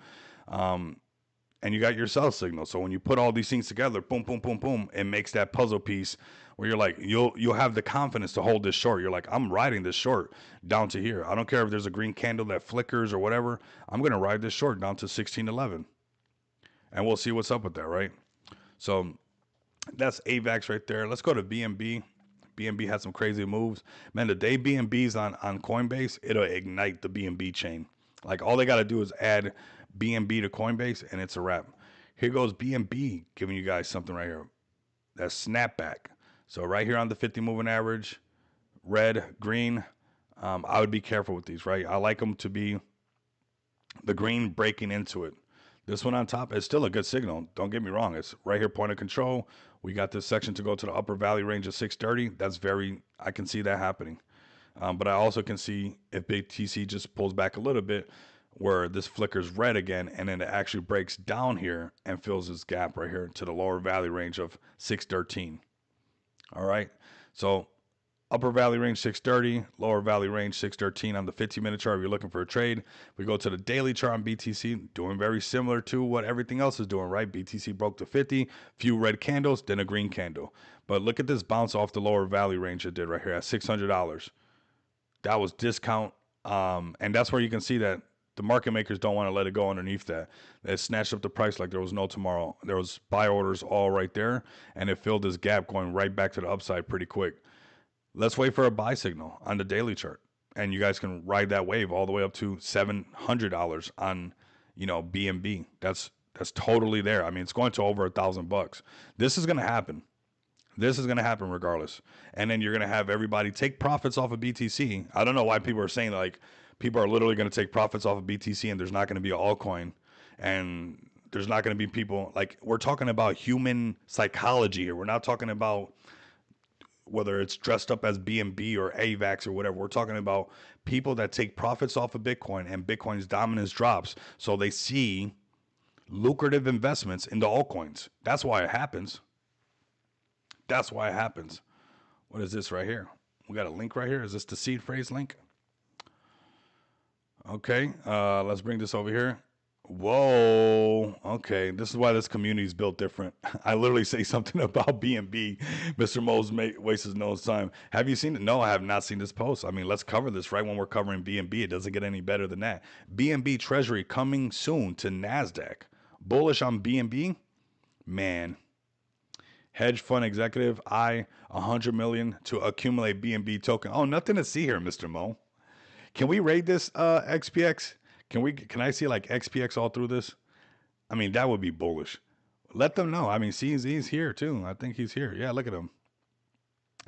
And you got your sell signal. So when you put all these things together, boom, boom, boom, boom, it makes that puzzle piece where you're like, you'll have the confidence to hold this short. You're like, I'm riding this short down to here. I don't care if there's a green candle that flickers or whatever. I'm going to ride this short down to 1611. And we'll see what's up with that, right? So that's AVAX right there. Let's go to BNB. BNB had some crazy moves. Man, the day BNB's on Coinbase, it'll ignite the BNB chain. Like, all they got to do is add BNB to Coinbase, and it's a wrap. Here goes BNB giving you guys something right here. That snapback. So right here on the 50 moving average, red, green, I would be careful with these, right? I like them to be the green breaking into it. This one on top is still a good signal. Don't get me wrong. It's right here, point of control. We got this section to go to the upper value range of 630. I can see that happening. But I also can see if BTC just pulls back a little bit where this flickers red again, and then it actually breaks down here and fills this gap right here to the lower value range of 613. All right. So upper value range 630, lower value range 613 on the 15-minute chart if you're looking for a trade. We go to the daily chart on BTC, doing very similar to what everything else is doing, right? BTC broke the 50, few red candles, then a green candle. But look at this bounce off the lower value range it did right here at $600. That was discount, and that's where you can see that the market makers don't want to let it go underneath that. It snatched up the price like there was no tomorrow. There was buy orders all right there, and it filled this gap going right back to the upside pretty quick. Let's wait for a buy signal on the daily chart, and you guys can ride that wave all the way up to $700 on, BNB. That's totally there. I mean, it's going to over $1,000. This is going to happen. This is going to happen regardless. And then you're going to have everybody take profits off of BTC. I don't know why people are saying like people are literally going to take profits off of BTC and there's not going to be an altcoin, and there's not going to be people like, we're talking about human psychology here. We're not talking about whether it's dressed up as BNB or AVAX or whatever. We're talking about people that take profits off of Bitcoin and Bitcoin's dominance drops. So they see lucrative investments into altcoins. That's why it happens. That's why it happens. What is this right here? We got a link right here. Is this the seed phrase link? Okay. Let's bring this over here. Whoa. Okay. This is why this community is built different. I literally say something about BNB. Mr. Mo's wastes his nose time. Have you seen it? No, I have not seen this post. I mean, let's cover this right when we're covering BNB. It doesn't get any better than that. BNB Treasury coming soon to NASDAQ. Bullish on BNB? Man. Hedge fund executive, 100 million to accumulate BNB token. Oh, nothing to see here, Mr. Mo. Can we raid this XPX? Can I see like XPX all through this? I mean, that would be bullish. Let them know. I mean, CZ's here too. I think he's here. Yeah, look at him.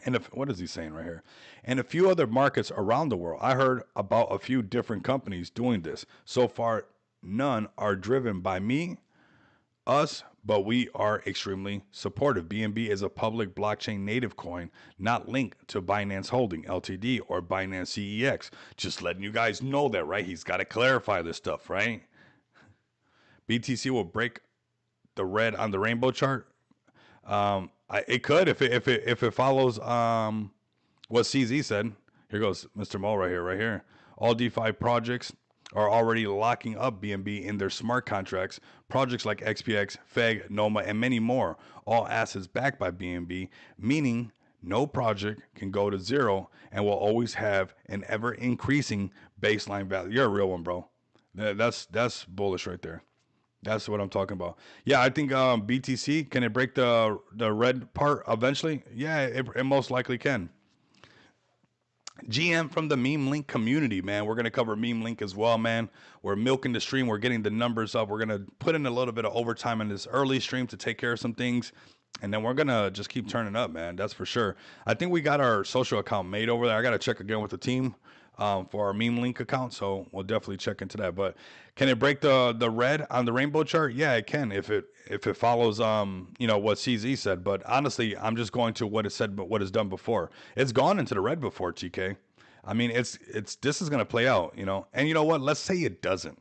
And what is he saying right here? And a few other markets around the world. I heard about a few different companies doing this. So far, none are driven by me, us, but we are extremely supportive. BNB is a public blockchain native coin, not linked to Binance Holding Ltd or Binance CEX. Just letting you guys know that, right? He's got to clarify this stuff, right? BTC will break the red on the rainbow chart. It could if it follows what CZ said. Here goes Mr. Mo right here. All DeFi projects are already locking up BNB in their smart contracts. Projects like XPX, FEG, Noma, and many more, all assets backed by BNB, meaning no project can go to zero and will always have an ever increasing baseline value. You're a real one, bro. That's bullish right there. That's what I'm talking about. Yeah, I think BTC, can it break the red part eventually? Yeah, it most likely can. GM from the Meme Link community, man. We're going to cover Meme Link as well, man. We're milking the stream. We're getting the numbers up. We're going to put in a little bit of overtime in this early stream to take care of some things. And then we're gonna just keep turning up, man. That's for sure. I think we got our social account made over there. I gotta check again with the team for our meme link account, so we'll definitely check into that. But can it break the red on the rainbow chart? Yeah, it can if it follows what CZ said. But honestly, I'm just going to what it said, but what it's done before. It's gone into the red before, TK. I mean, it's this is gonna play out, And you know what? Let's say it doesn't.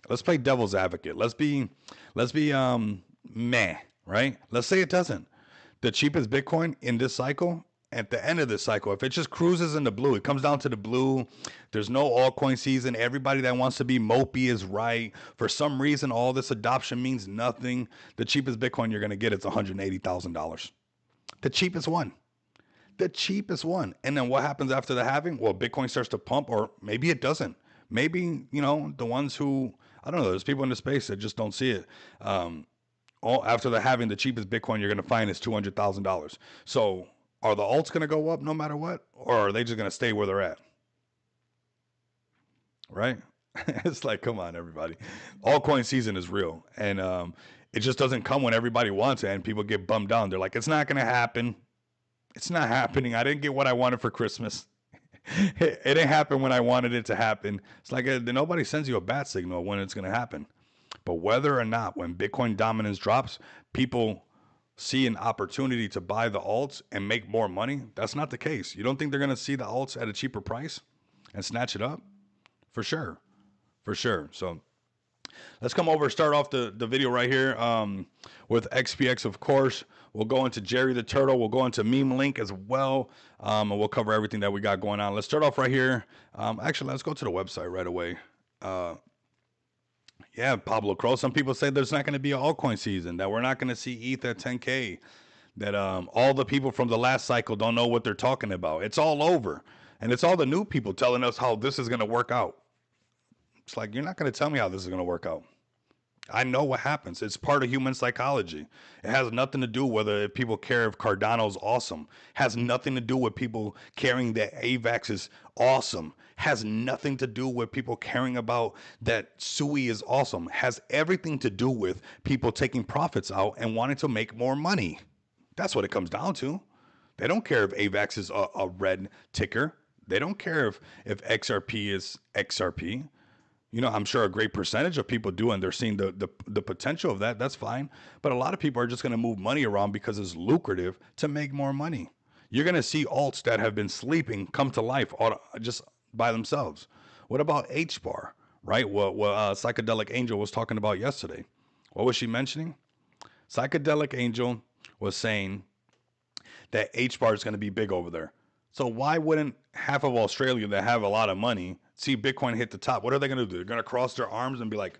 Let's play devil's advocate. Let's be meh, right? Let's say it doesn't. The cheapest Bitcoin in this cycle, at the end of this cycle, if it just cruises in the blue, it comes down to the blue. There's no altcoin season. Everybody that wants to be mopey is right. For some reason, all this adoption means nothing. The cheapest Bitcoin you're going to get is $180,000. The cheapest one. The cheapest one. And then what happens after the halving? Well, Bitcoin starts to pump, or maybe it doesn't. Maybe, the ones who, I don't know, there's people in the space that just don't see it. All after the halving, the cheapest Bitcoin you're going to find is $200,000. So are the alts going to go up no matter what? Or are they just going to stay where they're at? Right? It's like, come on, everybody. Altcoin season is real. And it just doesn't come when everybody wants it, and people get bummed down. They're like, it's not going to happen. It's not happening. I didn't get what I wanted for Christmas. It didn't happen when I wanted it to happen. It's like nobody sends you a bat signal when it's going to happen. But whether or not when Bitcoin dominance drops, people see an opportunity to buy the alts and make more money, that's not the case. You don't think they're going to see the alts at a cheaper price and snatch it up? For sure. For sure. So let's come over, start off the video right here with XPX, of course. We'll go into Jerry the Turtle. We'll go into Meme Link as well. And we'll cover everything that we got going on. Let's start off right here. Actually, let's go to the website right away. Yeah, Pablo Crow. Some people say there's not going to be an altcoin season, that we're not going to see ETH at 10K, that all the people from the last cycle don't know what they're talking about. It's all over. And it's all the new people telling us how this is going to work out. It's like, you're not going to tell me how this is going to work out. I know what happens. It's part of human psychology. It has nothing to do whether people care if Cardano's awesome. Has nothing to do with people caring that AVAX is awesome. Has nothing to do with people caring about that SUI is awesome. Has everything to do with people taking profits out and wanting to make more money. That's what it comes down to. They don't care if AVAX is a red ticker. They don't care if XRP is XRP. I'm sure a great percentage of people do, and they're seeing the potential of that. That's fine. But a lot of people are just going to move money around because it's lucrative to make more money. You're going to see alts that have been sleeping come to life just by themselves. What about HBAR, right? What Psychedelic Angel was talking about yesterday. What was she mentioning? Psychedelic Angel was saying that HBAR is going to be big over there. So why wouldn't half of Australia that have a lot of money see Bitcoin hit the top? What are they going to do? They're going to cross their arms and be like,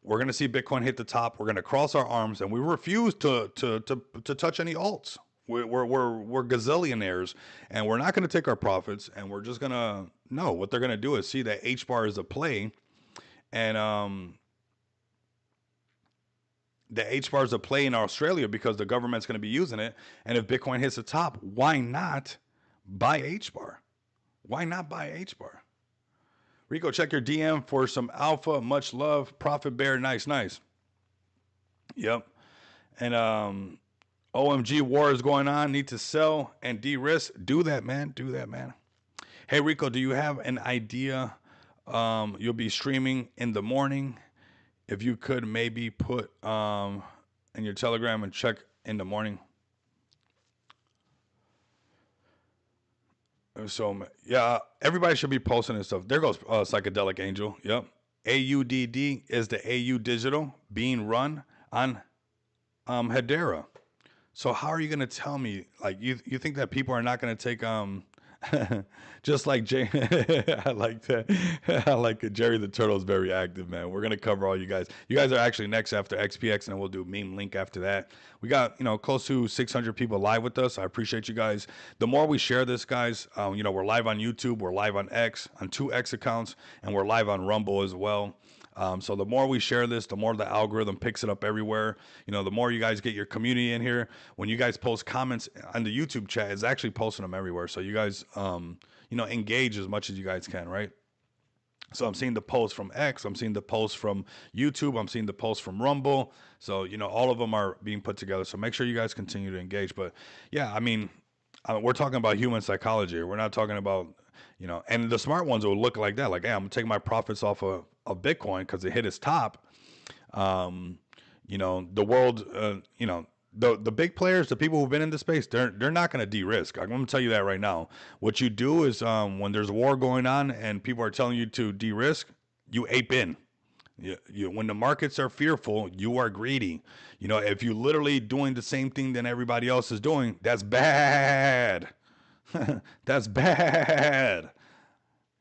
we're going to see Bitcoin hit the top. We're going to cross our arms, and we refuse to touch any alts. We're gazillionaires, and we're not going to take our profits, and we're just going to no. What they're going to do is see that HBAR is a play, and the HBAR is a play in Australia because the government's going to be using it. And if Bitcoin hits the top, why not buy HBAR? Why not buy HBAR? Rico, check your DM for some alpha. Much love. Profit Bear. Nice. Yep. And OMG war is going on. Need to sell and de-risk. Do that, man. Hey, Rico, do you have an idea? You'll be streaming in the morning. If you could maybe put in your Telegram and check in the morning. So, yeah, everybody should be posting this stuff. There goes Psychedelic Angel. Yep. AUDD is the AU Digital being run on Hedera. So how are you going to tell me, like, you think that people are not going to take just like Jay? I like that. I like it. Jerry the Turtle is very active, man. We're going to cover all you guys. You guys are actually next after XPX, and then we'll do Meme Link after that. We got, close to 600 people live with us. I appreciate you guys. The more we share this, guys, we're live on YouTube, we're live on X, on 2 X accounts, and we're live on Rumble as well. So the more we share this, the more the algorithm picks it up everywhere. The more you guys get your community in here. When you guys post comments on the YouTube chat, it's actually posting them everywhere. So you guys, engage as much as you guys can, right? So I'm seeing the posts from X, I'm seeing the posts from YouTube, I'm seeing the posts from Rumble. So, all of them are being put together. So make sure you guys continue to engage. But yeah, I mean, we're talking about human psychology. We're not talking about, and the smart ones will look like that. Like, hey, I'm gonna take my profits off of Bitcoin because it hit its top. Um, the world, the big players, the people who've been in the space, they're not going to de-risk. I'm going to tell you that right now. What you do is when there's a war going on and people are telling you to de-risk, you ape in. When the markets are fearful, you are greedy. If you're literally doing the same thing that everybody else is doing, that's bad. That's bad.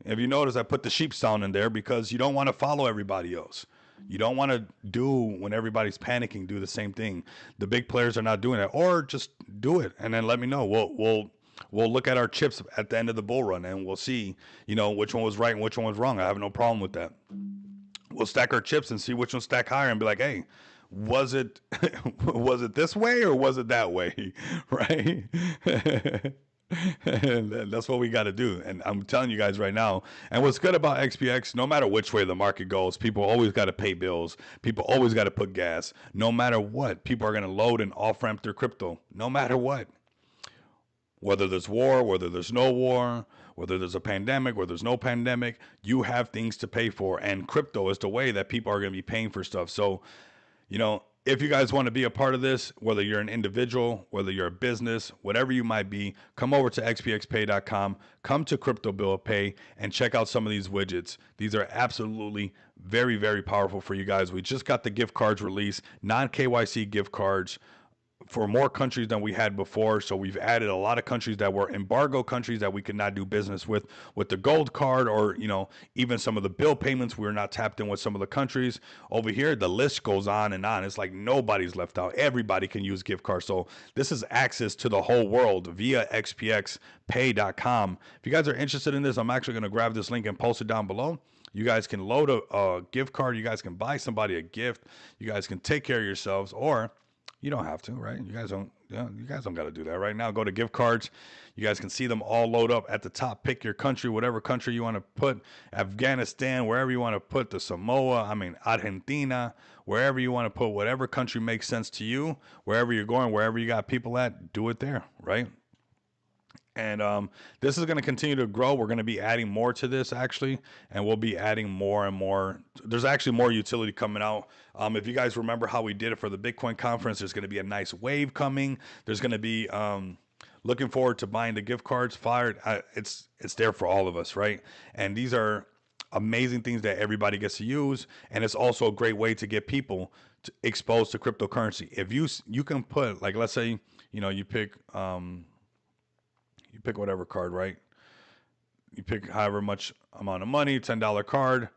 If you notice, I put the sheep sound in there because you don't want to follow everybody else. You don't want to do when everybody's panicking. Do the same thing. The big players are not doing that, or just do it and then let me know. We'll look at our chips at the end of the bull run and we'll see, which one was right and which one was wrong. I have no problem with that. We'll stack our chips and see which one stack higher and be like, hey, was it was it this way or was it that way, right? And that's what we got to do. And I'm telling you guys right now. And what's good about XPX, no matter which way the market goes, people always got to pay bills. People always got to put gas. No matter what, people are going to load and off ramp their crypto. No matter what. Whether there's war, whether there's no war, whether there's a pandemic, whether there's no pandemic, you have things to pay for. And crypto is the way that people are going to be paying for stuff. So, if you guys want to be a part of this, whether you're an individual, whether you're a business, whatever you might be, come over to xpxpay.com, come to Crypto Bill Pay, and check out some of these widgets. These are absolutely very, very powerful for you guys. We just got the gift cards released, non-KYC gift cards for more countries than we had before. So we've added a lot of countries that were embargo countries that we could not do business with the gold card, or, even some of the bill payments. We were not tapped in with some of the countries over here. The list goes on and on. It's like nobody's left out. Everybody can use gift cards. So this is access to the whole world via xpxpay.com. If you guys are interested in this, I'm actually going to grab this link and post it down below. You guys can load a gift card. You guys can buy somebody a gift. You guys can take care of yourselves, or you don't have to, right? You guys don't got to do that right now. Go to gift cards. You guys can see them all load up at the top. Pick your country, whatever country you want to put. Afghanistan, wherever you want to put the Samoa, Argentina, wherever you want to put whatever country makes sense to you, wherever you're going, wherever you got people at, do it there, right? And this is going to continue to grow. We're going to be adding more to this, actually, and we'll be adding more and more. There's actually more utility coming out. If you guys remember how we did it for the Bitcoin conference, there's going to be a nice wave coming. There's going to be looking forward to buying the gift cards. It's there for all of us, right? And these are amazing things that everybody gets to use, and it's also a great way to get people exposed to cryptocurrency. If you can put, like, let's say, you pick whatever card, right? You pick however much amount of money, $10 card,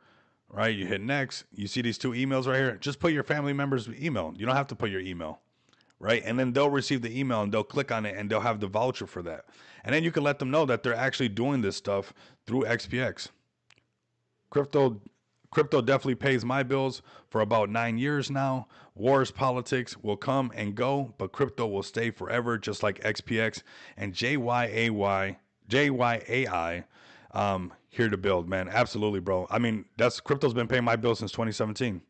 right? You hit next. You see these two emails right here. Just put your family member's email. You don't have to put your email, right? And then they'll receive the email and they'll click on it and they'll have the voucher for that. And then you can let them know that they're actually doing this stuff through XPX. Crypto definitely pays my bills for about 9 years now. Wars, politics will come and go, but crypto will stay forever, just like XPX and JYAI. Here to build, man. Absolutely, bro. Crypto's been paying my bills since 2017.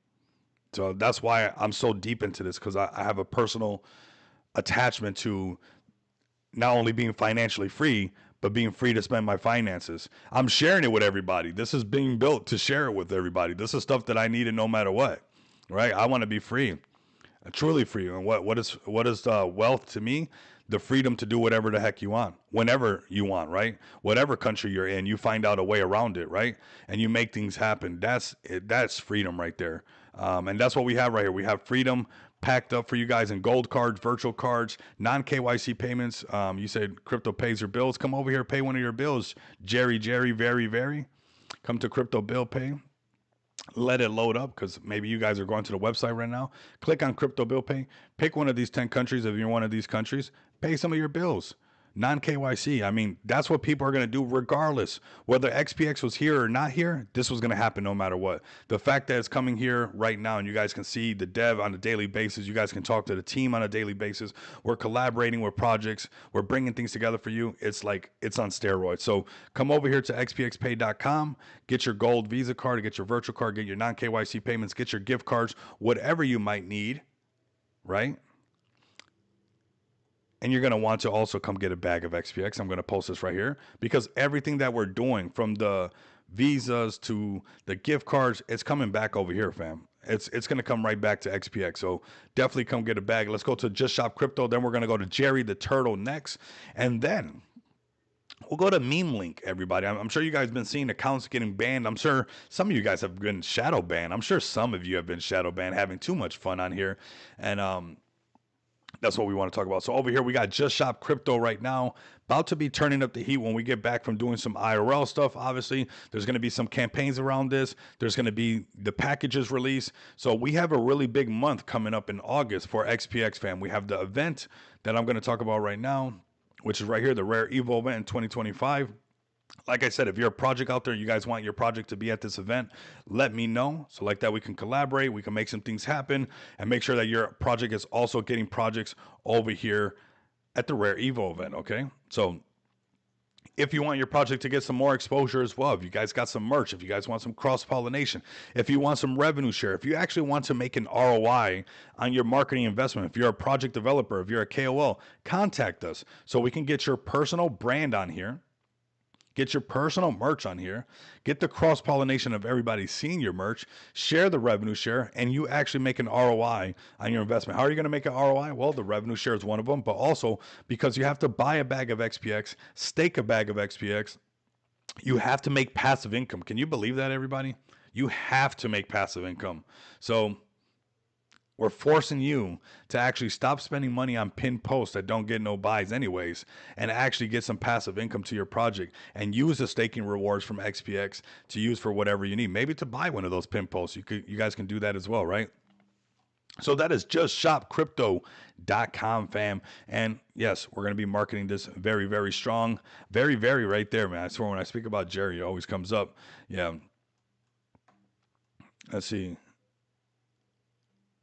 So that's why I'm so deep into this, because I have a personal attachment to not only being financially free, but being free to spend my finances. I'm sharing it with everybody. This is being built to share it with everybody. This is stuff that I needed no matter what, right? I want to be free, truly free. And what is wealth to me? The freedom to do whatever the heck you want, whenever you want, right? Whatever country you're in, you find out a way around it, right? And you make things happen. That's freedom right there. And that's what we have right here. We have freedom packed up for you guys in gold cards, virtual cards, non-KYC payments. You said crypto pays your bills. Come over here, pay one of your bills. Jerry, very. Come to Crypto Bill Pay. Let it load up, because maybe you guys are going to the website right now. Click on Crypto Bill Pay. Pick one of these 10 countries. If you're one of these countries, pay some of your bills. non-KYC. I mean, that's what people are going to do regardless. Whether XPX was here or not here, this was going to happen no matter what. The fact that it's coming here right now and you guys can see the dev on a daily basis, you guys can talk to the team on a daily basis. We're collaborating with projects. We're bringing things together for you. It's like it's on steroids. So come over here to xpxpay.com, get your gold Visa card, get your virtual card, get your non-KYC payments, get your gift cards, whatever you might need, right? And you're going to want to also come get a bag of XPX. I'm going to post this right here because everything that we're doing, from the visas to the gift cards, it's coming back over here, fam. It's going to come right back to XPX. So definitely come get a bag. Let's go to Just Shop Crypto. Then we're going to go to Jerry the Turtle next. And then we'll go to Meme Link, everybody. I'm sure you guys have been seeing accounts getting banned. I'm sure some of you guys have been shadow banned. I'm sure some of you have been shadow banned, having too much fun on here. And that's what we want to talk about. So over here, we got Just Shop Crypto right now, about to be turning up the heat when we get back from doing some IRL stuff. Obviously, there's going to be some campaigns around this. There's going to be the packages release. So we have a really big month coming up in August for XPX, fam. We have the event that I'm going to talk about right now, which is right here, the Rare Evo event in 2025. Like I said, if you're a project out there, you guys want your project to be at this event, let me know. So like that, we can collaborate, we can make some things happen, and make sure that your project is also getting projects over here at the Rare Evo event, okay? So if you want your project to get some more exposure as well, if you guys got some merch, if you guys want some cross-pollination, if you want some revenue share, if you actually want to make an ROI on your marketing investment, if you're a project developer, if you're a KOL, contact us so we can get your personal brand on here. Get your personal merch on here, get the cross-pollination of everybody seeing your merch, share the revenue share, and you actually make an ROI on your investment. How are you going to make an ROI? Well, the revenue share is one of them, but also because you have to buy a bag of XPX, stake a bag of XPX, you have to make passive income. Can you believe that, everybody? You have to make passive income. So we're forcing you to actually stop spending money on pinned posts that don't get no buys anyways, and actually get some passive income to your project and use the staking rewards from XPX to use for whatever you need. Maybe to buy one of those pinned posts. You guys can do that as well, right? So that is justshopcrypto.com, fam. And yes, we're going to be marketing this very, very strong. Very, very right there, man. I swear when I speak about Jerry, it always comes up. Yeah. Let's see.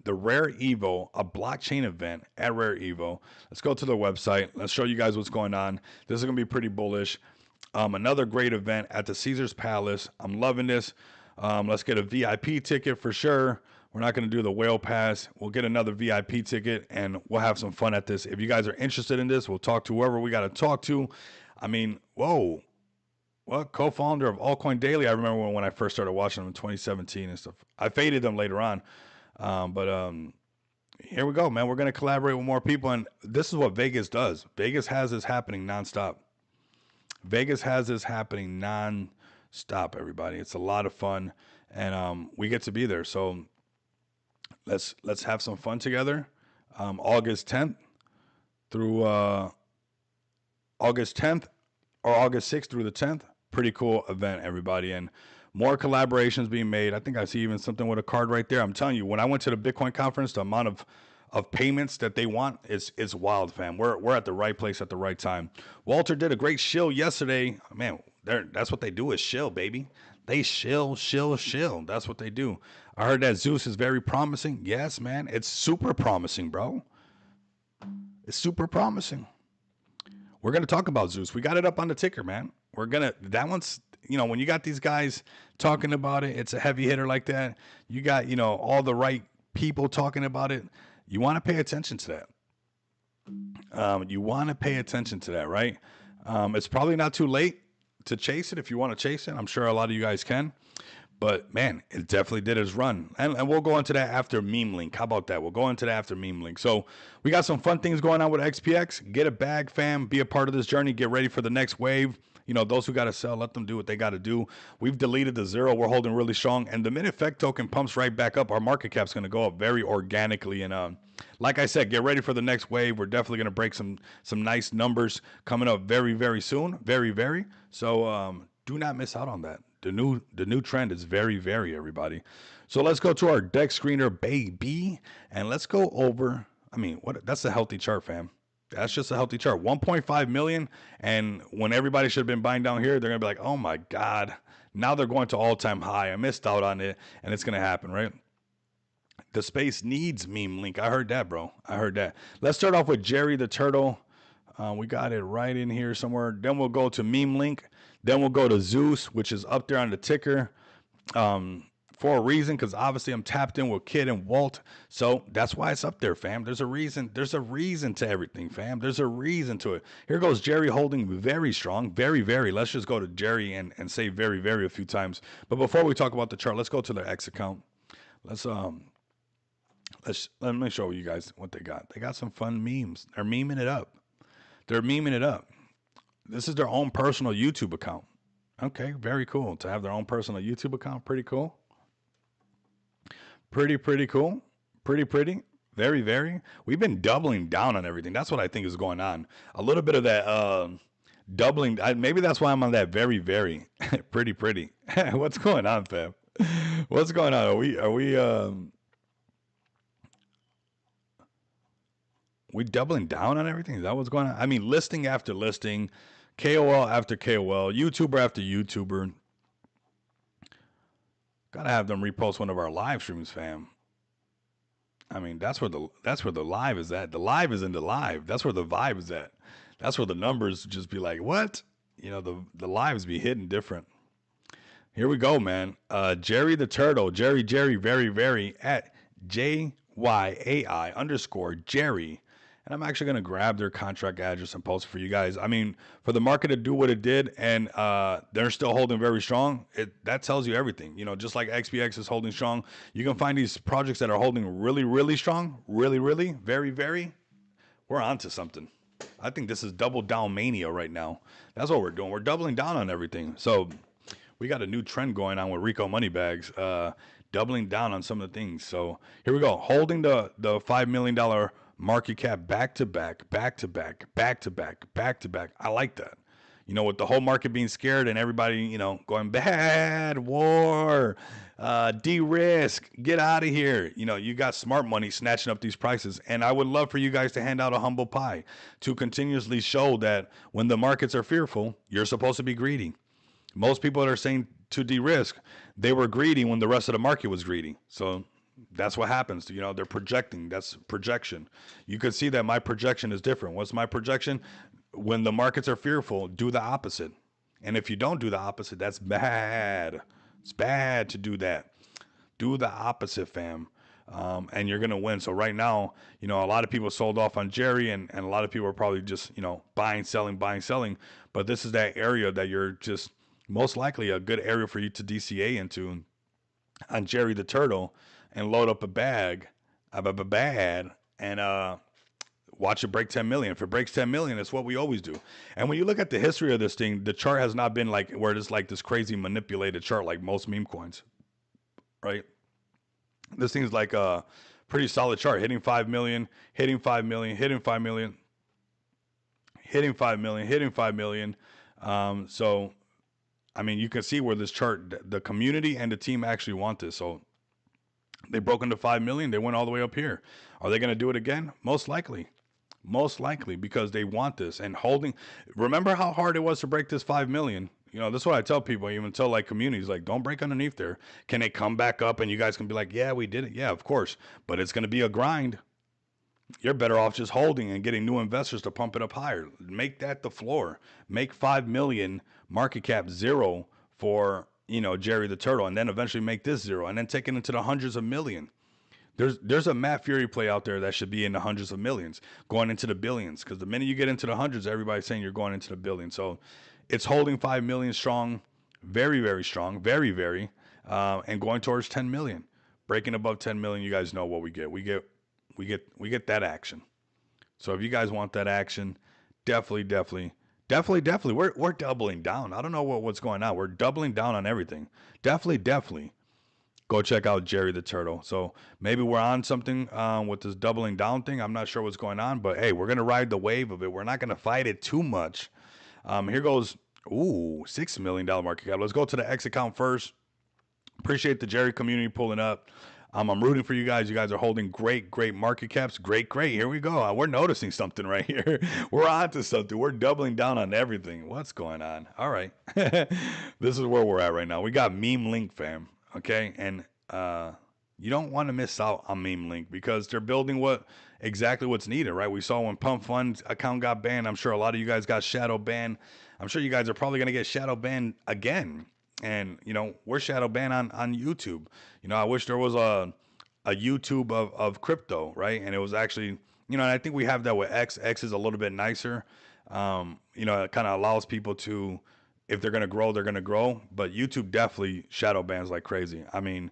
The Rare Evo, a blockchain event at Rare Evo. Let's go to the website. Let's show you guys what's going on. This is going to be pretty bullish. Another great event at the Caesars Palace. I'm loving this. Let's get a VIP ticket for sure. We're not going to do the whale pass. We'll get another VIP ticket and we'll have some fun at this. If you guys are interested in this, we'll talk to whoever we got to talk to. I mean, whoa. Well, co-founder of Altcoin Daily. I remember when I first started watching them in 2017 and stuff. I faded them later on. But here we go, man. We're going to collaborate with more people. And this is what Vegas does. Vegas has this happening nonstop. Vegas has this happening nonstop, everybody. It's a lot of fun. And we get to be there. So let's have some fun together. August 10th through August 10th or August 6th through the 10th. Pretty cool event, everybody. And more collaborations being made. I think I see even something with a card right there. I'm telling you, when I went to the Bitcoin conference, the amount of payments that they want is wild, fam. We're at the right place at the right time. Walter did a great shill yesterday. Man, that's what they do is shill, baby. They shill. That's what they do. I heard that Zeus is very promising. Yes, man. It's super promising, bro. It's super promising. We're going to talk about Zeus. We got it up on the ticker, man. That one's, when you got these guys talking about it, it's a heavy hitter like that. You got, all the right people talking about it. You want to pay attention to that. You want to pay attention to that, right? It's probably not too late to chase it if you want to chase it. I'm sure a lot of you guys can. But, man, it definitely did its run. And we'll go into that after Meme Link. How about that? We'll go into that after Meme Link. So we got some fun things going on with XPX. Get a bag, fam. Be a part of this journey. Get ready for the next wave. Those who got to sell, let them do what they got to do. We've deleted the zero. We're holding really strong. And the minute FEC token pumps right back up, our market cap's going to go up very organically. And like I said, get ready for the next wave. We're definitely going to break some nice numbers coming up very, very soon. Very, very. So do not miss out on that. The new trend is very, very, everybody. So let's go to our deck screener, baby. And let's go over, that's a healthy chart, fam. That's just a healthy chart. 1.5 million. And when everybody should have been buying down here, they're going to be like, oh my God. Now they're going to all time high. I missed out on it. And it's going to happen, right? The space needs meme link. I heard that, bro. I heard that. Let's start off with Jerry the Turtle. We got it right in here somewhere. Then we'll go to meme link. Then we'll go to Zeus, which is up there on the ticker. For a reason, because obviously I'm tapped in with Kid and Walt, so that's why it's up there, fam. There's a reason. There's a reason to everything, fam. There's a reason to it. Here goes Jerry holding very strong, very, very. Let's just go to Jerry and say very, very a few times. But before we talk about the chart, let's go to their X account. Let me show you guys what they got. They got some fun memes. They're memeing it up. They're memeing it up. This is their own personal YouTube account. Okay, very cool to have their own personal YouTube account. Pretty cool. Pretty cool. Pretty. Very, very. We've been doubling down on everything. That's what I think is going on. A little bit of that doubling. Maybe that's why I'm on that very, very. pretty. What's going on, fam? What's going on? Are we doubling down on everything? Is that what's going on? I mean, listing after listing, KOL after KOL, YouTuber after YouTuber. Gotta have them repost one of our live streams, fam. I mean, that's where the live is at. The live is in the live. That's where the vibe is at. That's where the numbers just be like, what? You know, the lives be hitting different. Here we go, man. Jerry the Turtle, Jerry, very, very at JYAI_Jerry. And I'm actually going to grab their contract address and post it for you guys. I mean, for the market to do what it did and they're still holding very strong, that tells you everything. You know, just like XBX is holding strong, you can find these projects that are holding really, really strong, really, very, very. We're on to something. I think this is double down mania right now. That's what we're doing. We're doubling down on everything. So we got a new trend going on with Rico Moneybags, doubling down on some of the things. So here we go. Holding the $5 million market cap back to back. I like that. You know, with the whole market being scared and everybody, you know, going bad, war, de-risk, get out of here. You know, you got smart money snatching up these prices. And I would love for you guys to hand out a humble pie to continuously show that when the markets are fearful, you're supposed to be greedy. Most people that are saying to de-risk, they were greedy when the rest of the market was greedy. So that's what happens. You know, they're projecting. That's projection. You could see that my projection is different. What's my projection? When the markets are fearful, do the opposite. And if you don't do the opposite, that's bad. It's bad to do that. Do the opposite, fam. And you're going to win. So right now, you know, a lot of people sold off on Jerry and a lot of people are probably just, you know, buying, selling. But this is that area that you're just most likely a good area for you to DCA into on Jerry the Turtle and load up a bag, and watch it break 10 million. If it breaks 10 million, it's what we always do. And when you look at the history of this thing, the chart has not been like where it's like this crazy manipulated chart like most meme coins, right? This thing's like a pretty solid chart, hitting 5 million, hitting 5 million, hitting 5 million, hitting 5 million, hitting 5 million. So, I mean, you can see where this chart, the community and the team actually want this. So they broke into 5 million. They went all the way up here. Are they going to do it again? Most likely, because they want this and holding. Remember how hard it was to break this 5 million? You know, that's what I tell people, even tell like communities, like, don't break underneath there. Can it come back up and you guys can be like, yeah, we did it. Yeah, of course. But it's going to be a grind. You're better off just holding and getting new investors to pump it up higher. Make that the floor. Make 5 million market cap zero for, you know, Jerry the Turtle, and then eventually make this zero and then take it into the hundreds of million. There's a Matt Fury play out there that should be in the hundreds of millions, going into the billions. Because the minute you get into the hundreds, everybody's saying you're going into the billions. So it's holding 5 million strong, very, very strong, very, and going towards 10 million. Breaking above 10 million, you guys know what we get. We get that action. So if you guys want that action, definitely. We're doubling down. I don't know what's going on. We're doubling down on everything. Definitely. Go check out Jerry the Turtle. So maybe we're on something with this doubling down thing. I'm not sure what's going on, but hey, we're gonna ride the wave of it. We're not gonna fight it too much. Here goes. Ooh, $6 million market cap. Let's go to the X account first. Appreciate the Jerry community pulling up. I'm rooting for you guys. You guys are holding great market caps. Great. Here we go. We're noticing something right here. We're on to something. We're doubling down on everything. What's going on? All right. This is where we're at right now. We got Meme Link, fam. Okay. And you don't want to miss out on Meme Link because they're building exactly what's needed, right? We saw when Pump Fund's account got banned. I'm sure a lot of you guys got shadow banned. I'm sure you guys are probably going to get shadow banned again. And, we're shadow banned on YouTube. I wish there was a YouTube of crypto, right? And it was actually, and I think we have that with X. X is a little bit nicer. It kind of allows people to, if they're going to grow, they're going to grow. But YouTube definitely shadow bans like crazy. I mean,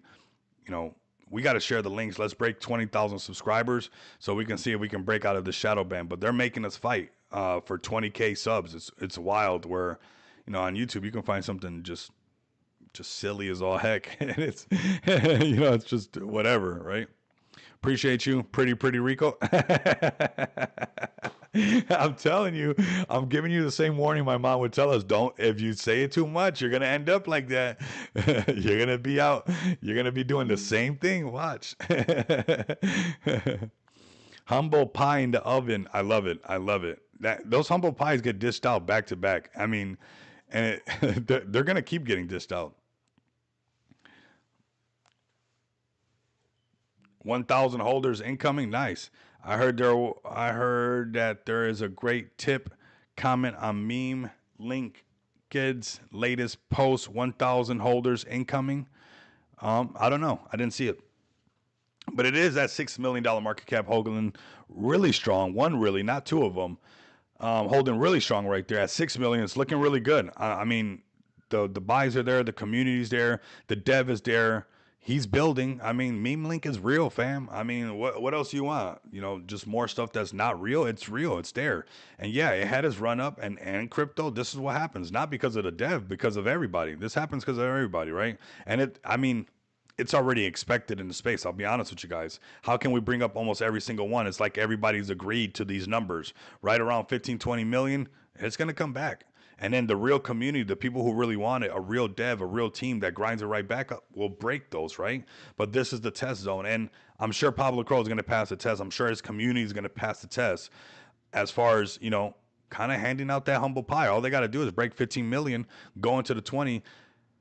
we got to share the links. Let's break 20,000 subscribers so we can see if we can break out of the shadow ban. But they're making us fight for 20K subs. It's wild where, on YouTube you can find something just silly as all heck. And it's, it's just whatever, right? Appreciate you, pretty Rico. I'm telling you, I'm giving you the same warning my mom would tell us. If you say it too much, you're going to end up like that. You're going to be out. You're going to be doing the same thing. Watch. Humble pie in the oven. I love it. Those humble pies get dished out back to back. I mean, and they're going to keep getting dished out. 1,000 holders incoming. Nice. I heard that there is a great tip comment on Meme Link Kids latest post. 1,000 holders incoming. I don't know. I didn't see it. But it is at $6 million market cap, holding really strong. One really, not two of them. Holding really strong right there at 6 million. It's looking really good. I mean, the buys are there, the community's there, the dev is there. He's building. I mean, Meme Link is real, fam. I mean, what else do you want? Just more stuff that's not real. It's real. It's there. And yeah, it had its run up and crypto. This is what happens. Not because of the dev, because of everybody. This happens because of everybody, right? And it's already expected in the space. I'll be honest with you guys. How can we bring up almost every single one? It's like everybody's agreed to these numbers, right around 15, 20 million. It's going to come back. And then the real community, the people who really want it, a real dev, a real team that grinds it right back up will break those, right? But this is the test zone. And I'm sure Pablo Crow is going to pass the test. I'm sure his community is going to pass the test as far as, kind of handing out that humble pie. All they got to do is break 15 million, go into the 20.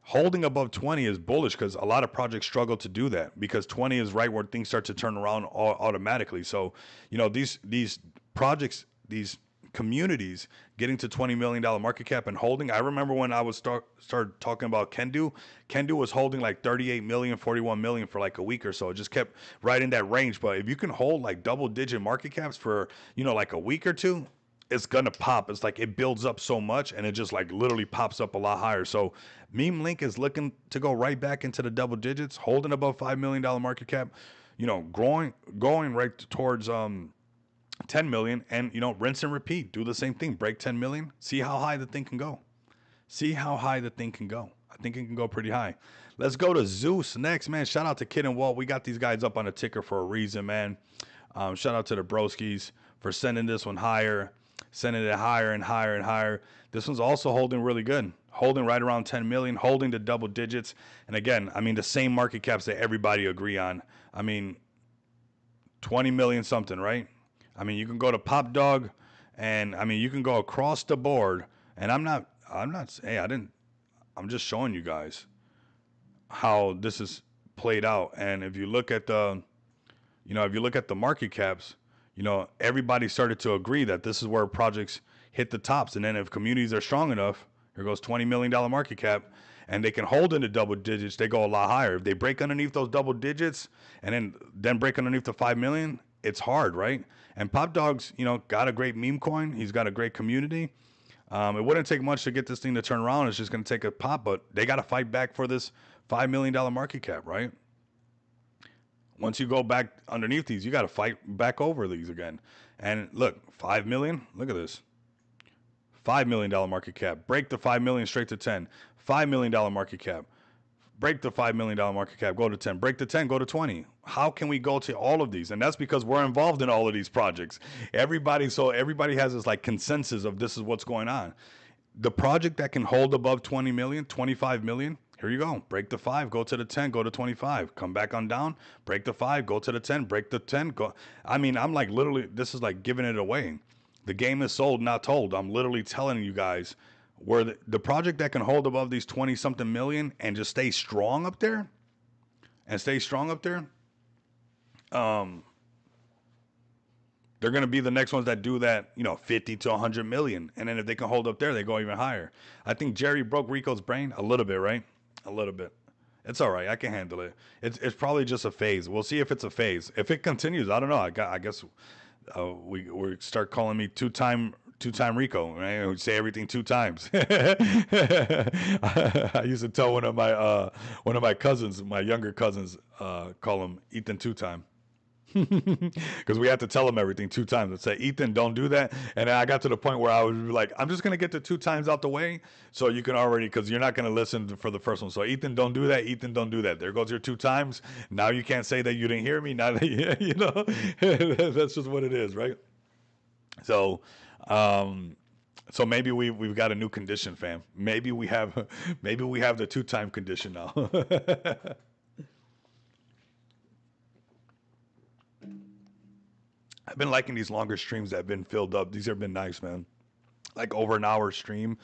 Holding above 20 is bullish because a lot of projects struggle to do that because 20 is right where things start to turn around automatically. So, these projects, these communities getting to $20 million market cap and holding. I remember when I was started talking about Kendu. Kendu was holding like 38 million, 41 million for like a week or so. It just kept right in that range. But if you can hold like double digit market caps for, like a week or two, it's gonna pop. It's like it builds up so much and it just like literally pops up a lot higher. So Meme Link is looking to go right back into the double digits, holding above $5 million market cap, going right towards 10 million, and rinse and repeat. Do the same thing. Break 10 million. See how high the thing can go. I think it can go pretty high. Let's go to Zeus next, man. Shout out to Kid and Walt. We got these guys up on a ticker for a reason, man. Shout out to the broskies for sending this one higher, sending it higher and higher and higher. This one's also holding really good. Holding right around 10 million, holding the double digits. And again, the same market caps that everybody agree on. 20 million something, right? You can go to Pop Dog, and you can go across the board. And I'm just showing you guys how this is played out. And if you look at the market caps, everybody started to agree that this is where projects hit the tops. And then if communities are strong enough, here goes $20 million market cap, and they can hold into double digits, they go a lot higher. If they break underneath those double digits and then break underneath the 5 million, it's hard, right? And Pop Dog's, got a great meme coin. He's got a great community. It wouldn't take much to get this thing to turn around. It's just going to take a pop, but they got to fight back for this $5 million market cap, right? Once you go back underneath these, you got to fight back over these again. And look, 5 million, look at this. $5 million market cap. Break the 5 million straight to 10. $5 million market cap. Break the $5 million market cap, go to 10. Break the 10, go to 20. How can we go to all of these? And that's because we're involved in all of these projects. Everybody has this like consensus of this is what's going on. The project that can hold above 20 million, 25 million, Here you go. Break the 5, go to the 10, go to 25. Come back on down, break the 5, go to the 10, break the 10, go. I mean, I'm like literally, this is like giving it away. The game is sold, not told. I'm literally telling you guys where the project that can hold above these 20 something million and just stay strong up there they're going to be the next ones that do that, 50 to 100 million. And then if they can hold up there, they go even higher. I think Jerry broke Rico's brain a little bit, right? A little bit. It's all right. I can handle it. It's probably just a phase. We'll see if it's a phase. If it continues, I don't know. I guess we start calling me two-time Rico, right? We say everything 2 times. I used to tell one of my cousins, my younger cousins, call him Ethan 2-time. Because we had to tell him everything 2 times and say, Ethan, don't do that. And I got to the point where I was like, I'm just going to get the 2 times out the way so you can already, because you're not going to listen for the first one. So Ethan, don't do that. Ethan, don't do that. There goes your 2 times. Now you can't say that you didn't hear me. Now that, that's just what it is, right? So, so maybe we've got a new condition, fam. Maybe we have the 2-time condition now. I've been liking these longer streams that have been filled up. These have been nice, man. Like over an hour stream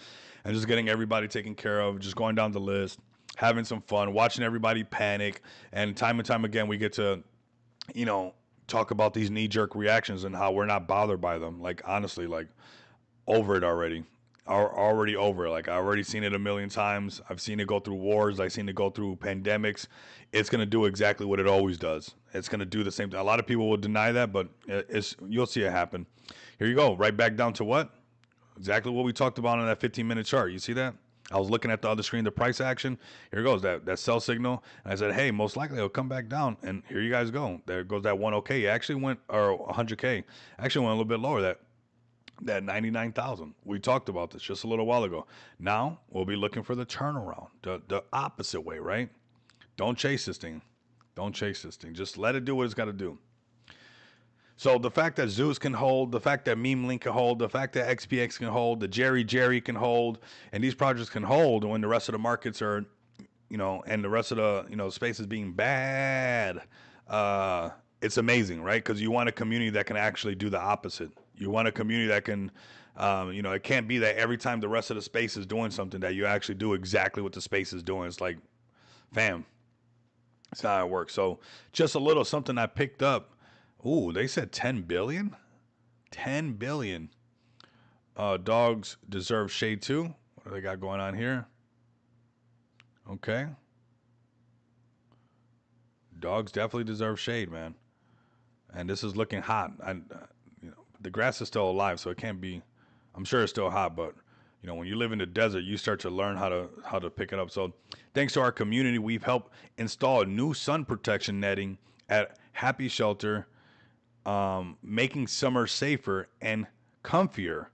and just getting everybody taken care of, just going down the list, having some fun, watching everybody panic. And time again, we get to, talk about these knee-jerk reactions and how we're not bothered by them. Like, honestly, like, over it already. Already over it. Like, I've already seen it a million times. I've seen it go through wars. I've seen it go through pandemics. It's going to do exactly what it always does. It's going to do the same thing. A lot of people will deny that, but you'll see it happen. Here you go. Right back down to what? Exactly what we talked about on that 15-minute chart. You see that? I was looking at the other screen, the price action. Here goes that sell signal. And I said, hey, most likely it'll come back down. And here you guys go. There goes that 100K. It actually went, or 100K. Actually went a little bit lower. That 99,000. We talked about this just a little while ago. Now we'll be looking for the turnaround, the opposite way, right? Don't chase this thing. Don't chase this thing. Just let it do what it's got to do. So the fact that Zeus can hold, the fact that Meme Link can hold, the fact that XPX can hold, the Jerry can hold, and these projects can hold when the rest of the markets are, and the rest of the, space is being bad. It's amazing, right? Because you want a community that can actually do the opposite. You want a community that can, it can't be that every time the rest of the space is doing something that you actually do exactly what the space is doing. It's like, fam, that's not how it works. So just a little something I picked up. Ooh, they said 10 billion? 10 billion. Dogs deserve shade too. What do they got going on here? Okay. Dogs definitely deserve shade, man. And this is looking hot. The grass is still alive, so it can't be. I'm sure it's still hot, but when you live in the desert, you start to learn how to pick it up. So, thanks to our community, we've helped install new sun protection netting at Happy Shelter, making summer safer and comfier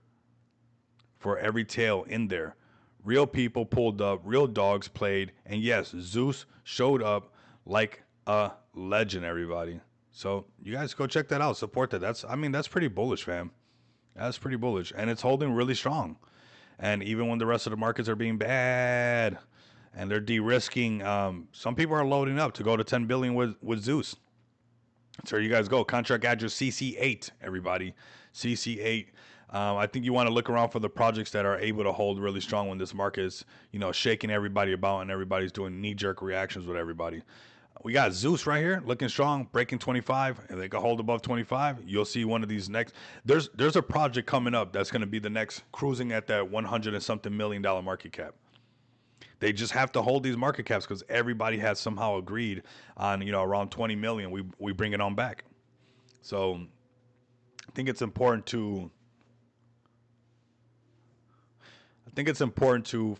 for every tail in there. Real people pulled up, real dogs played, and yes, Zeus showed up like a legend, everybody. So you guys go check that out. Support that. That's pretty bullish, fam. That's pretty bullish. And it's holding really strong. And even when the rest of the markets are being bad and they're de-risking, some people are loading up to go to 10 billion with Zeus. So here you guys go. Contract address CC8, everybody. CC8. I think you want to look around for the projects that are able to hold really strong when this market is, shaking everybody about and everybody's doing knee-jerk reactions with everybody. We got Zeus right here, looking strong, breaking 25. If they can hold above 25, you'll see one of these next. There's a project coming up that's going to be the next cruising at that 100 and something $1 million market cap. They just have to hold these market caps because everybody has somehow agreed on, around 20 million. We bring it on back. So I think it's important to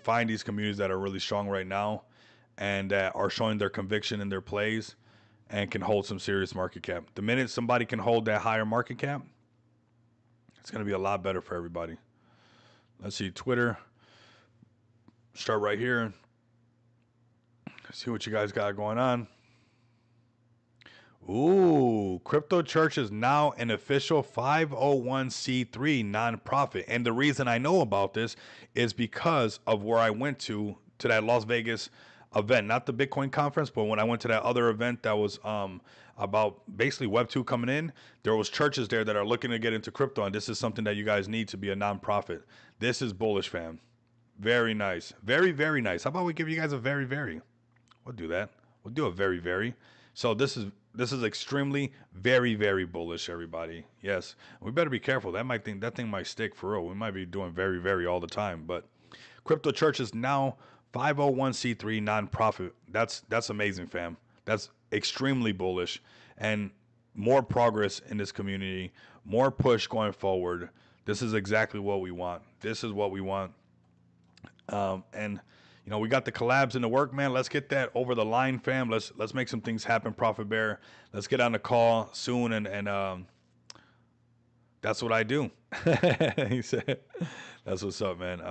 find these communities that are really strong right now and that are showing their conviction in their plays and can hold some serious market cap. The minute somebody can hold that higher market cap, it's going to be a lot better for everybody. Let's see, Twitter. Start right here. See what you guys got going on. Ooh, Crypto Church is now an official 501c3 nonprofit. And the reason I know about this is because of where I went to that Las Vegas event, not the Bitcoin conference, but when I went to that other event that was about basically Web 2 coming in, there was churches there that are looking to get into crypto, and this is something that you guys need to be a nonprofit. This is bullish, fam. Very nice. Very, very nice. How about we give you guys a very, very? We'll do that. We'll do a very, very. So this is extremely, very, very bullish, everybody. Yes. We better be careful. That thing might stick for real. We might be doing very, very all the time. But Crypto Church is now 501c3 nonprofit. That's amazing, fam. That's extremely bullish, and more progress in this community, more push going forward. This is exactly what we want. This is what we want. And you know, we got the collabs in the work, man. Let's get that over the line, fam. Let's make some things happen, Prophet Bear. Let's get on the call soon, and that's what I do. He said, "That's what's up, man."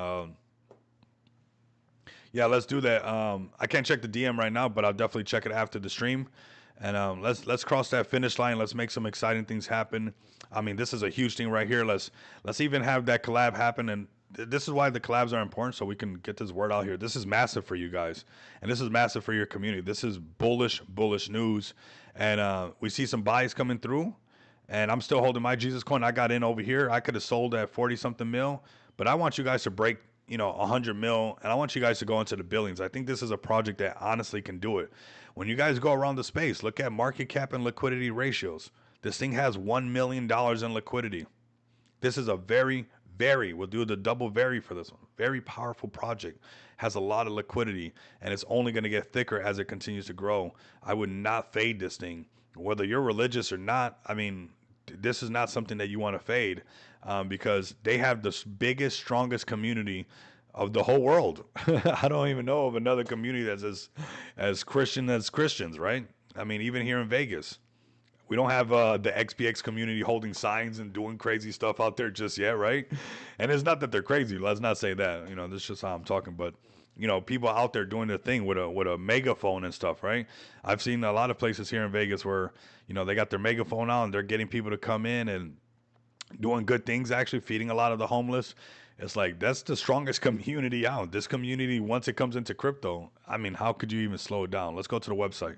Yeah, let's do that. I can't check the DM right now, but I'll definitely check it after the stream. And let's cross that finish line. Let's make some exciting things happen. I mean, this is a huge thing right here. Let's even have that collab happen. And this is why the collabs are important, so we can get this word out here. This is massive for you guys, and this is massive for your community. This is bullish news. And we see some buys coming through. And I'm still holding my Jesus coin. I got in over here. I could have sold at 40 something mil, but I want you guys to break 100 mil, and I want you guys to go into the billions. I think this is a project that honestly can do it. When you guys go around the space, look at market cap and liquidity ratios. This thing has $1 million in liquidity. This is a we'll do the double very for this one. Very powerful project. Has a lot of liquidity, and it's only going to get thicker as it continues to grow. I would not fade this thing. Whether you're religious or not, I mean, this is not something that you want to fade. Because they have the biggest, strongest community of the whole world. I don't even know of another community that's as Christian as Christians, right? I mean, even here in Vegas, we don't have the XPX community holding signs and doing crazy stuff out there just yet, right? And it's not that they're crazy. Let's not say that. This is just how I'm talking. But people out there doing their thing with a megaphone and stuff, right? I've seen a lot of places here in Vegas where they got their megaphone out and they're getting people to come in and doing good things, actually feeding a lot of the homeless. It's like, that's the strongest community out. This community, once it comes into crypto, I mean, how could you even slow it down? Let's go to the website.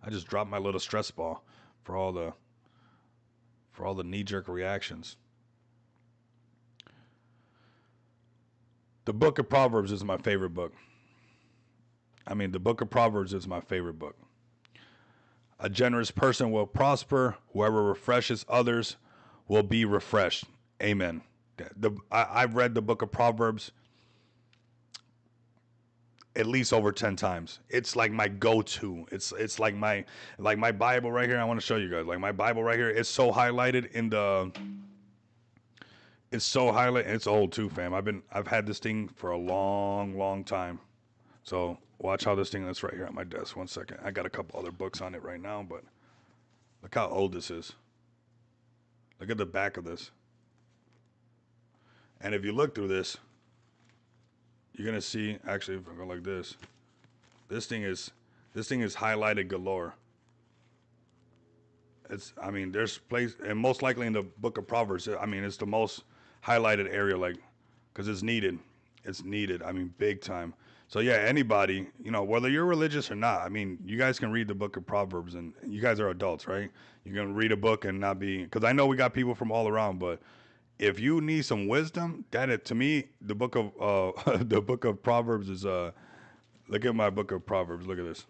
I just dropped my little stress ball for all the knee-jerk reactions. The Book of Proverbs is my favorite book. I mean, the Book of Proverbs is my favorite book. A generous person will prosper. Whoever refreshes others will be refreshed. Amen. I've read the Book of Proverbs at least over 10 times. It's like my go-to. It's like my Bible right here. I want to show you guys. Like my Bible right here. It's so highlighted it's so highlighted. It's old too, fam. I've had this thing for a long time. So watch how this thing that's right here at my desk. 1 second. I got a couple other books on it right now, but look how old this is. Look at the back of this. And if you look through this, you're going to see, actually, if I go like this, this thing is highlighted galore. There's place, and most likely in the Book of Proverbs, it's the most highlighted area, because it's needed. It's needed, big time. So yeah, anybody, whether you're religious or not, you guys can read the Book of Proverbs, and you guys are adults, right? You can read a book and not be, because I know we got people from all around, but if you need some wisdom, to me, the Book of the Book of Proverbs is look at my Book of Proverbs. Look at this.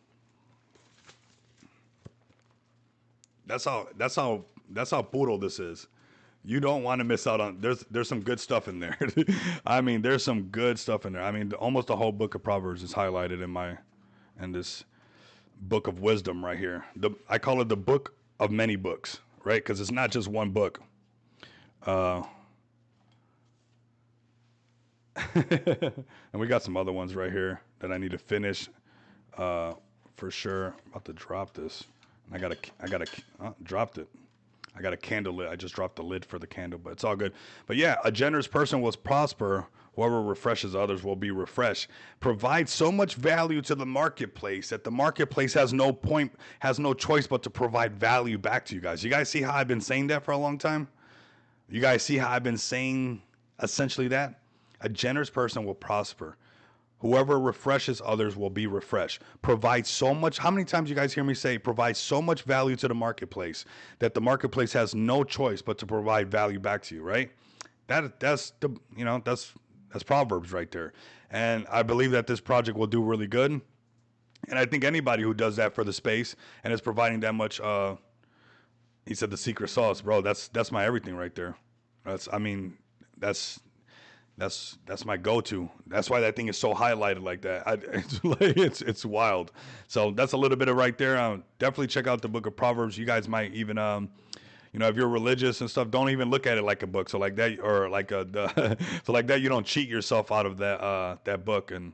That's how brutal this is. You don't want to miss out on. There's some good stuff in there. There's some good stuff in there. Almost the whole Book of Proverbs is highlighted in this book of wisdom right here. I call it the book of many books, right? Because it's not just one book. And we got some other ones right here that I need to finish for sure. I'm about to drop this. I dropped it. I got a candle lid. I just dropped the lid for the candle, but it's all good. But yeah, a generous person will prosper. Whoever refreshes others will be refreshed. Provide so much value to the marketplace that the marketplace has no choice but to provide value back to you guys. You guys see how I've been saying that for a long time? You guys see how I've been saying essentially that? A generous person will prosper. Whoever refreshes others will be refreshed. Provides so much. How many times you guys hear me say provides so much value to the marketplace that the marketplace has no choice but to provide value back to you, right? That's the that's Proverbs right there. And I believe that this project will do really good. And I think anybody who does that for the space and is providing that much he said the secret sauce, bro, that's my everything right there. That's I mean, that's that's my go-to. That's why that thing is so highlighted like that. It's wild. So that's a little bit of right there. Definitely check out the book of Proverbs. You guys might even if you're religious and stuff, don't even look at it like a book. So like that, or like so like that, you don't cheat yourself out of that book. And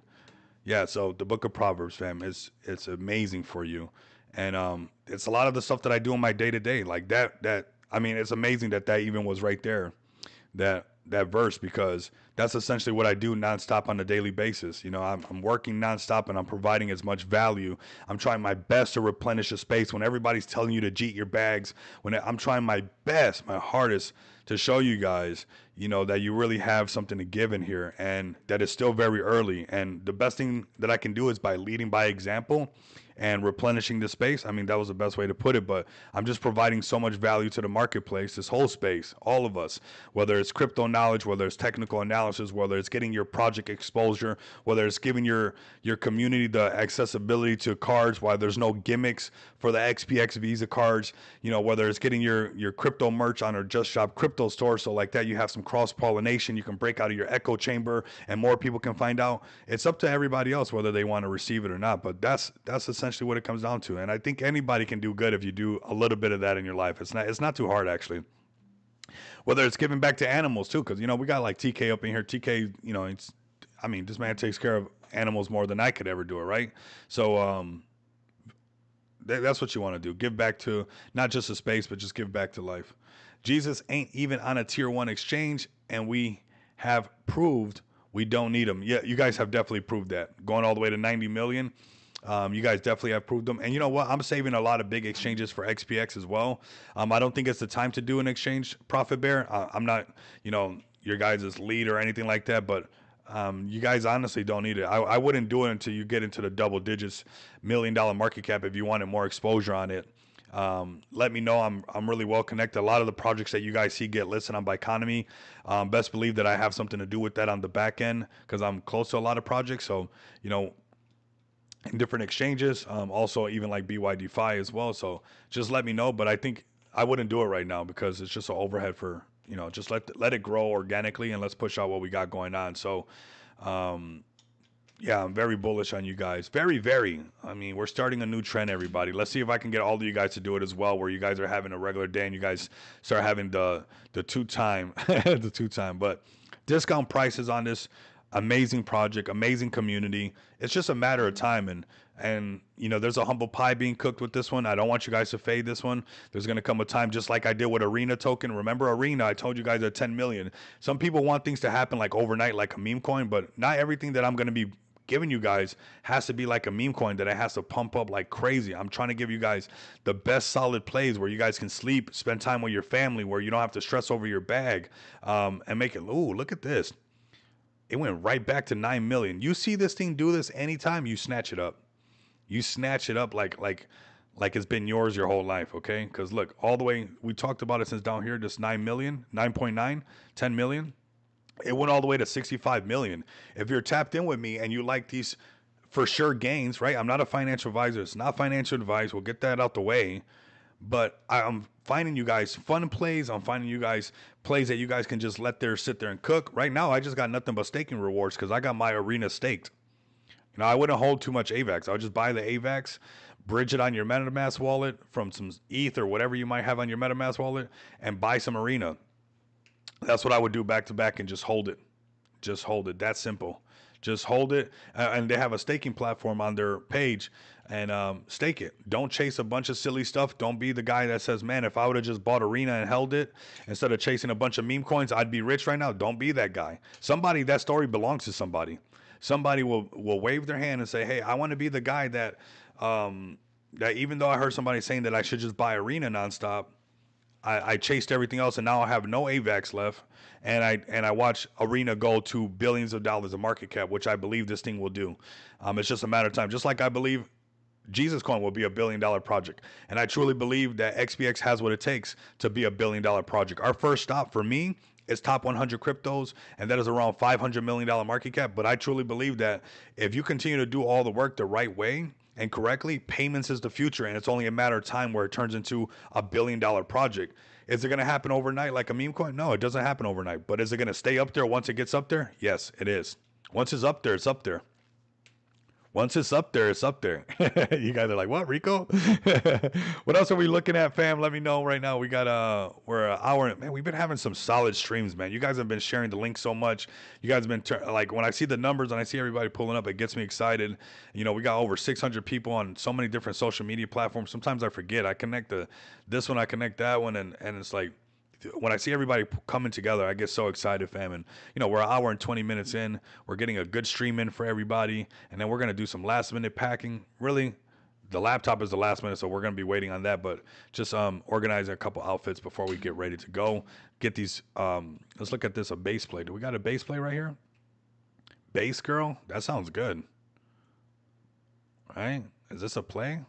yeah, so the book of Proverbs, fam, it's amazing for you, and it's a lot of the stuff that I do in my day to day, like that. I mean, it's amazing that even was right there, that verse, because that's essentially what I do nonstop on a daily basis. I'm working nonstop and I'm providing as much value. I'm trying my best to replenish the space when everybody's telling you to jeet your bags. When I'm trying my best, my hardest to show you guys, that you really have something to give in here and that it's still very early. And the best thing that I can do is by leading by example and replenishing the space. I mean, that was the best way to put it, but I'm just providing so much value to the marketplace, this whole space, all of us, whether it's crypto knowledge, whether it's technical analysis, whether it's getting your project exposure, whether it's giving your community the accessibility to cards, why there's no gimmicks for the XPX Visa cards, whether it's getting your crypto merch on our Just Shop crypto store. So like that, you have some cross pollination. You can break out of your echo chamber and more people can find out. It's up to everybody else whether they want to receive it or not. But that's essentially what it comes down to. And I think anybody can do good if you do a little bit of that in your life. It's not too hard, actually. Whether it's giving back to animals too, because we got like TK up in here. TK, this man takes care of animals more than I could ever do it, right? So that's what you want to do. Give back to not just a space, but just give back to life. Jesus ain't even on a tier 1 exchange, and we have proved we don't need them. Yeah, you guys have definitely proved that. Going all the way to 90 million. You guys definitely have proved them. And you know what? I'm saving a lot of big exchanges for XPX as well. I don't think it's the time to do an exchange, Profit Bear. I'm not, your guys' lead or anything like that, but you guys honestly don't need it. I wouldn't do it until you get into the double digits, $1 million market cap if you wanted more exposure on it. Let me know. I'm really well connected. A lot of the projects that you guys see get listed on Biconomy. Best believe that I have something to do with that on the back end because I'm close to a lot of projects. So, in different exchanges, also even like BYDFi as well. So just let me know. But I think I wouldn't do it right now because it's just an overhead for, just let it grow organically and let's push out what we got going on. So, yeah, I'm very bullish on you guys. Very, very. I mean, we're starting a new trend, everybody. Let's see if I can get all of you guys to do it as well, where you guys are having a regular day and you guys start having the two-time, the two-time. But discount prices on this amazing project, amazing community. It's just a matter of time. And there's a humble pie being cooked with this one. I don't want you guys to fade this one. There's going to come a time just like I did with Arena token. Remember Arena? I told you guys at 10 million. Some people want things to happen like overnight, like a meme coin, but not everything that I'm going to be giving you guys has to be like a meme coin that it has to pump up like crazy. I'm trying to give you guys the best solid plays where you guys can sleep, spend time with your family, where you don't have to stress over your bag, and make it, ooh, look at this. It went right back to 9 million. You see this thing do this anytime, you snatch it up. You snatch it up like it's been yours your whole life, okay? Because look, all the way, we talked about it since down here, just 9 million, 9.9, 10 million. It went all the way to 65 million. If you're tapped in with me and you like these for sure gains, right? I'm not a financial advisor. It's not financial advice. We'll get that out the way. But I'm finding you guys fun plays. I'm finding you guys plays that you guys can just sit there and cook. Right now, I just got nothing but staking rewards because I got my Arena staked. I wouldn't hold too much AVAX. I would just buy the AVAX, bridge it on your MetaMask wallet from some ETH or whatever you might have on your MetaMask wallet, and buy some Arena. That's what I would do back to back and just hold it. Just hold it. That simple. Just hold it. And they have a staking platform on their page, and stake it. Don't chase a bunch of silly stuff. Don't be the guy that says, man, if I would have just bought Arena and held it instead of chasing a bunch of meme coins, I'd be rich right now. Don't be that guy. That story belongs to somebody. Somebody will wave their hand and say, hey, I want to be the guy that even though I heard somebody saying that I should just buy Arena nonstop, I chased everything else, and now I have no AVAX left, and I watch Arena go to billions of dollars of market cap, which I believe this thing will do. It's just a matter of time. Just like I believe Jesus Coin will be a $1 billion project, and I truly believe that XPX has what it takes to be a $1 billion project. Our first stop for me is top 100 cryptos, and that is around $500 million market cap. But I truly believe that if you continue to do all the work the right way and correctly, payments is the future, and it's only a matter of time where it turns into a $1 billion project. Is it going to happen overnight like a meme coin? No, it doesn't happen overnight. But is it going to stay up there once it gets up there? Yes, it is. Once it's up there, it's up there. Once it's up there, it's up there. You guys are like, what, Rico? What else are we looking at, fam? Let me know right now. We're an hour. Man, we've been having some solid streams, man. You guys have been sharing the link so much. You guys have been, like, when I see the numbers and I see everybody pulling up, it gets me excited. You know, we got over 600 people on so many different social media platforms. Sometimes I forget. I connect this one, I connect that one, and it's like, when I see everybody coming together, I get so excited, fam. And, you know, we're an hour and 20 minutes in. We're getting a good stream in for everybody. And then we're going to do some last minute packing. Really, the laptop is the last minute, so we're going to be waiting on that. But just organizing a couple outfits before we get ready to go. Get these, let's look at this, a base play. Do we got a base play right here? Base girl? That sounds good. Right? Is this a play?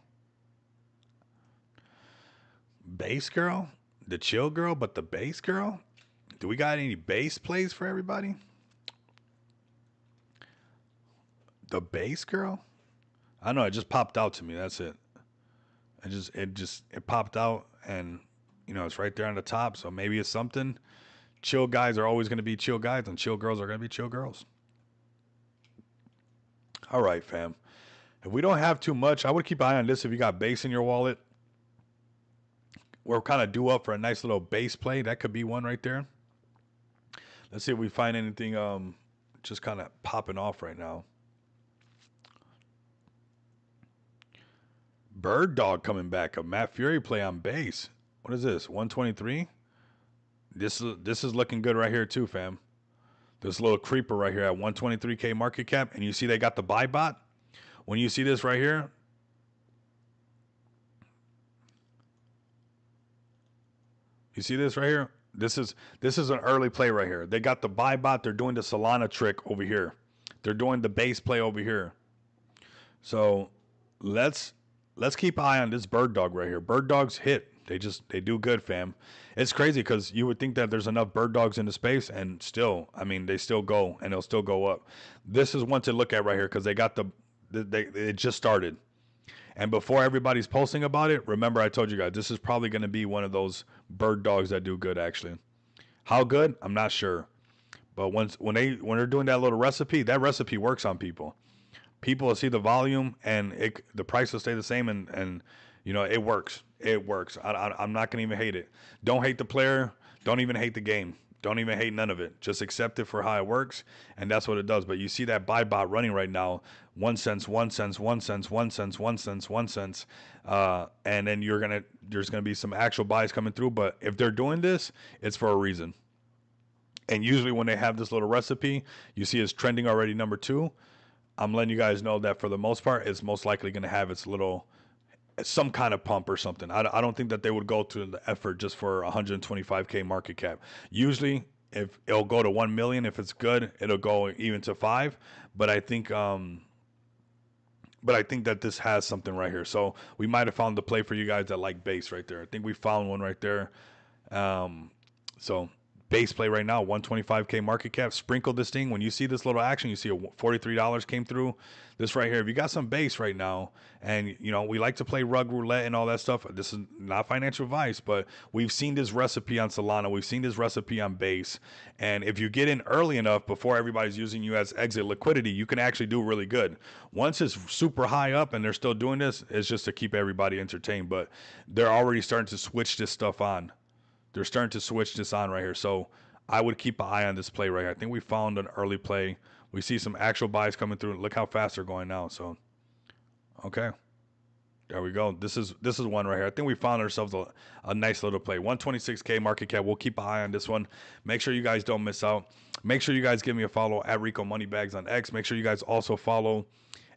Base girl? The chill girl, but the base girl? Do we got any base plays for everybody? The base girl? I don't know, it just popped out to me. That's it. It popped out, and you know, it's right there on the top. So maybe it's something. Chill guys are always going to be chill guys, and chill girls are going to be chill girls. All right, fam. If we don't have too much, I would keep an eye on this. If you got base in your wallet, we're kind of due up for a nice little base play. That could be one right there. Let's see if we find anything just kind of popping off right now. Bird Dog coming back. A Matt Fury play on base. What is this? 123? This is looking good right here too, fam. This little creeper right here at 123K market cap. And you see they got the buy bot? When you see this right here, you see this right here? This is an early play right here. They got the buy bot. They're doing the Solana trick over here. They're doing the base play over here. So let's keep an eye on this Bird Dog right here. Bird Dogs hit. They do good, fam. It's crazy because you would think that there's enough Bird Dogs in the space, and still, I mean, they still go, and they'll still go up. This is one to look at right here because they got it just started. And before everybody's posting about it, remember I told you guys, this is probably going to be one of those Bird Dogs that do good, actually. How good? I'm not sure. But when they're doing that little recipe, that recipe works on people. People will see the volume, and the price will stay the same, and you know, it works. It works. I'm not going to even hate it. Don't hate the player. Don't even hate the game. Don't even hate none of it. Just accept it for how it works, and that's what it does. But you see that buy bot running right now, 1 cent, 1 cent, 1 cent, 1 cent, 1 cent, 1 cent, and then there's gonna be some actual buys coming through. But if they're doing this, it's for a reason. And usually when they have this little recipe, you see it's trending already number 2. I'm letting you guys know that for the most part, it's most likely going to have some kind of pump or something. I don't think that they would go to the effort just for 125K market cap. Usually, if it'll go to 1 million, if it's good, it'll go even to 5. But I think that this has something right here. So we might have found the play for you guys that like base right there. I think we found one right there. So base play right now, 125K market cap. Sprinkle this thing. When you see this little action, you see $43 came through. This right here, if you got some base right now, and you know, we like to play rug roulette and all that stuff. This is not financial advice, but we've seen this recipe on Solana. We've seen this recipe on base. And if you get in early enough before everybody's using you as exit liquidity, you can actually do really good. Once it's super high up and they're still doing this, it's just to keep everybody entertained. But they're already starting to switch this stuff on. They're starting to switch this on right here. So I would keep an eye on this play right here. I think we found an early play. We see some actual buys coming through. Look how fast they're going now. So, okay. There we go. This is one right here. I think we found ourselves a nice little play. 126K market cap. We'll keep an eye on this one. Make sure you guys don't miss out. Make sure you guys give me a follow at Rico Moneybags on X. Make sure you guys also follow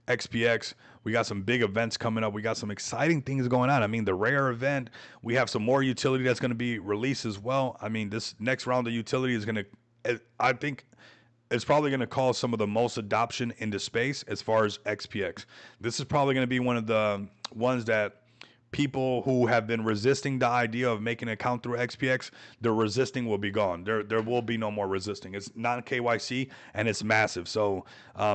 XPX. We got some big events coming up. We got some exciting things going on. I mean, the rare event, we have some more utility that's going to be released as well. I mean, this next round of utility is going to, I think it's probably going to cause some of the most adoption into space as far as XPX. This is probably going to be one of the ones that people who have been resisting the idea of making an account through XPX, the resisting will be gone. There will be no more resisting. It's non KYC and it's massive. So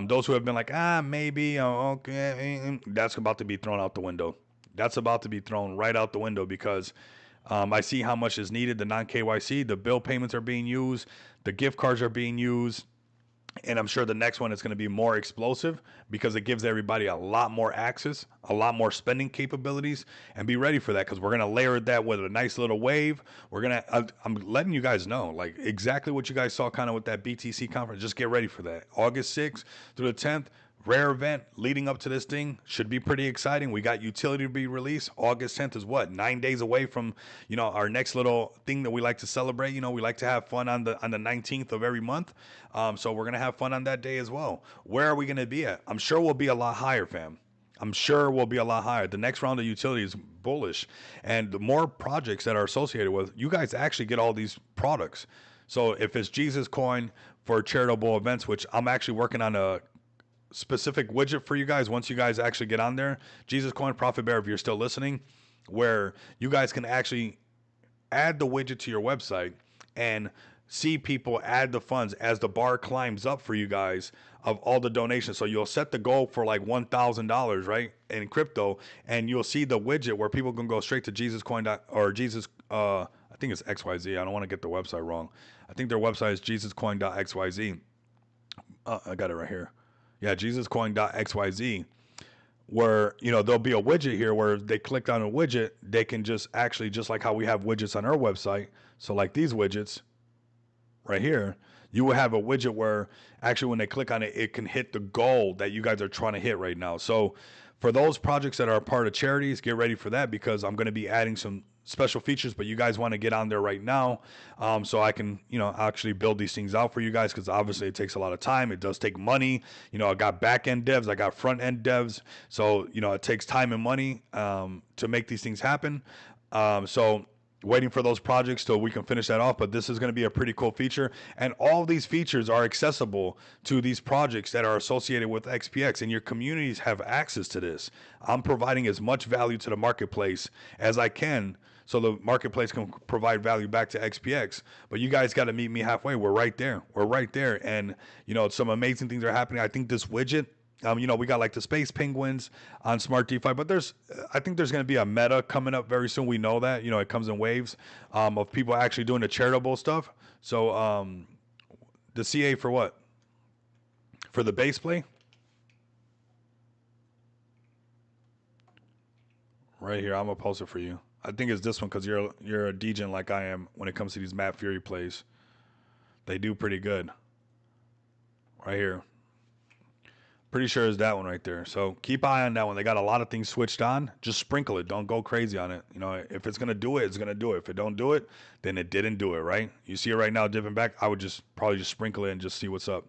those who have been like, maybe, okay, that's about to be thrown out the window. That's about to be thrown right out the window because I see how much is needed. The non KYC, the bill payments are being used, the gift cards are being used. And I'm sure the next one is going to be more explosive because it gives everybody a lot more access, a lot more spending capabilities, and be ready for that because we're going to layer that with a nice little wave. I'm letting you guys know, like exactly what you guys saw kind of with that BTC conference. Just get ready for that. August 6th through the 10th. Rare event leading up to this thing should be pretty exciting. We got utility to be released. August 10th is what? 9 days away from, our next little thing that we like to celebrate. We like to have fun on the 19th of every month. So we're going to have fun on that day as well. Where are we going to be at? I'm sure we'll be a lot higher, fam. I'm sure we'll be a lot higher. The next round of utility is bullish. And the more projects that are associated with, you guys actually get all these products. So if it's Jesus Coin for charitable events, which I'm actually working on a specific widget for you guys once you guys actually get on there, Jesus Coin Profit Bear, if you're still listening, where you guys can actually add the widget to your website and see people add the funds as the bar climbs up for you guys of all the donations. So you'll set the goal for like $1,000, right, in crypto, and you'll see the widget where people can go straight to Jesus Coin or Jesus. I think it's XYZ. I don't want to get the website wrong. I think their website is JesusCoin.xyz. I got it right here. Yeah, JesusCoin.xyz, where, there'll be a widget here where they click on a widget, they can just actually, just like how we have widgets on our website. So like these widgets right here, you will have a widget where actually when they click on it, it can hit the goal that you guys are trying to hit right now. So for those projects that are a part of charities, get ready for that because I'm going to be adding some special features, but you guys want to get on there right now so I can, actually build these things out for you guys because obviously it takes a lot of time. It does take money. I got back-end devs. I got front-end devs. So, it takes time and money to make these things happen. So waiting for those projects so we can finish that off, but this is going to be a pretty cool feature, and all of these features are accessible to these projects that are associated with XPX, and your communities have access to this. I'm providing as much value to the marketplace as I can so the marketplace can provide value back to XPX, but you guys got to meet me halfway. We're right there, and some amazing things are happening. I think this widget, we got like the space penguins on Smart DeFi, but I think there's going to be a meta coming up very soon. We know that, it comes in waves of people actually doing the charitable stuff. So the CA for what? For the base play? Right here, I'm going to post it for you. I think it's this one because you're a degen like I am when it comes to these Map Fury plays. They do pretty good. Right here. Pretty sure it's that one right there. So keep eye on that one. They got a lot of things switched on. Just sprinkle it. Don't go crazy on it. If it's going to do it, it's going to do it. If it don't do it, then it didn't do it, right? You see it right now dipping back. I would probably just sprinkle it and just see what's up.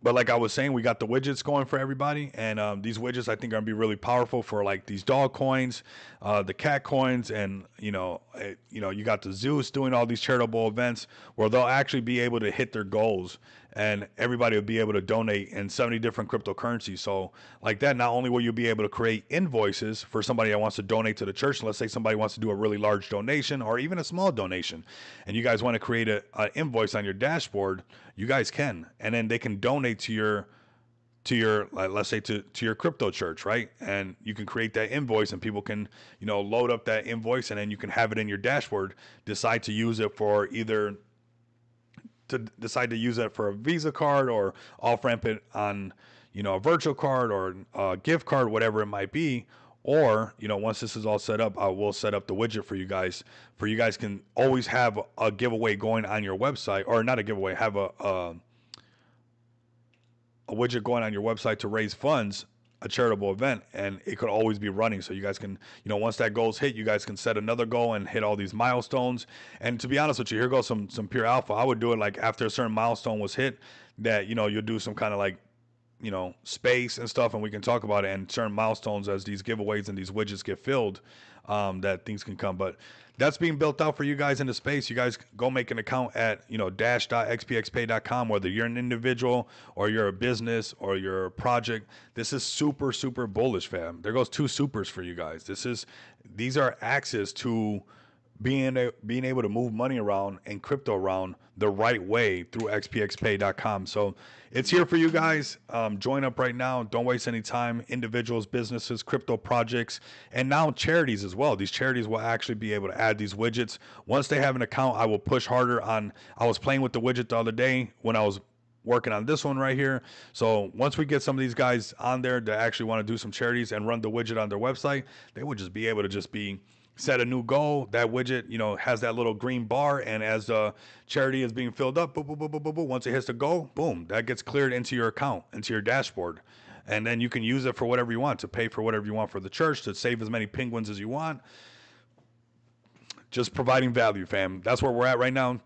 But like I was saying, we got the widgets going for everybody. And these widgets I think are going to be really powerful for like these dog coins, the cat coins, and, you got the Zeus doing all these charitable events where they'll actually be able to hit their goals and everybody will be able to donate in 70 different cryptocurrencies. So like that, not only will you be able to create invoices for somebody that wants to donate to the church, let's say somebody wants to do a really large donation or even a small donation, and you guys want to create an invoice on your dashboard, you guys can, and then they can donate to your let's say to your crypto church, right? And you can create that invoice and people can, load up that invoice, and then you can have it in your dashboard, decide to use it for a Visa card or off ramp it on, a virtual card or a gift card, whatever it might be. Or, once this is all set up, I will set up the widget for you guys. You guys can always have a giveaway going on your website, or not a giveaway, have a widget going on your website to raise funds a charitable event, and it could always be running. So you guys can, once that goal's hit, you guys can set another goal and hit all these milestones. And to be honest with you, here goes some pure alpha. I would do it like after a certain milestone was hit, that you'll do some kind of like space and stuff, and we can talk about it and certain milestones as these giveaways and these widgets get filled, that things can come. But that's being built out for you guys in the space. You guys go make an account at dash.xpxpay.com, whether you're an individual or you're a business or you're a project. This is super, super bullish, fam. There goes two supers for you guys. These are access to being able to move money around and crypto around the right way through xpxpay.com. So it's here for you guys. Join up right now. Don't waste any time. Individuals, businesses, crypto projects, and now charities as well. These charities will actually be able to add these widgets. Once they have an account, I will push harder on. I was playing with the widget the other day when I was working on this one right here. So once we get some of these guys on there that actually want to do some charities and run the widget on their website, they would just be able to set a new goal. That widget, has that little green bar, and as the charity is being filled up, boom, boom, boom, boom, boom, boom, once it hits the goal, boom, that gets cleared into your account, into your dashboard. And then you can use it for whatever you want, to pay for whatever you want for the church, to save as many penguins as you want. Just providing value, fam. That's where we're at right now.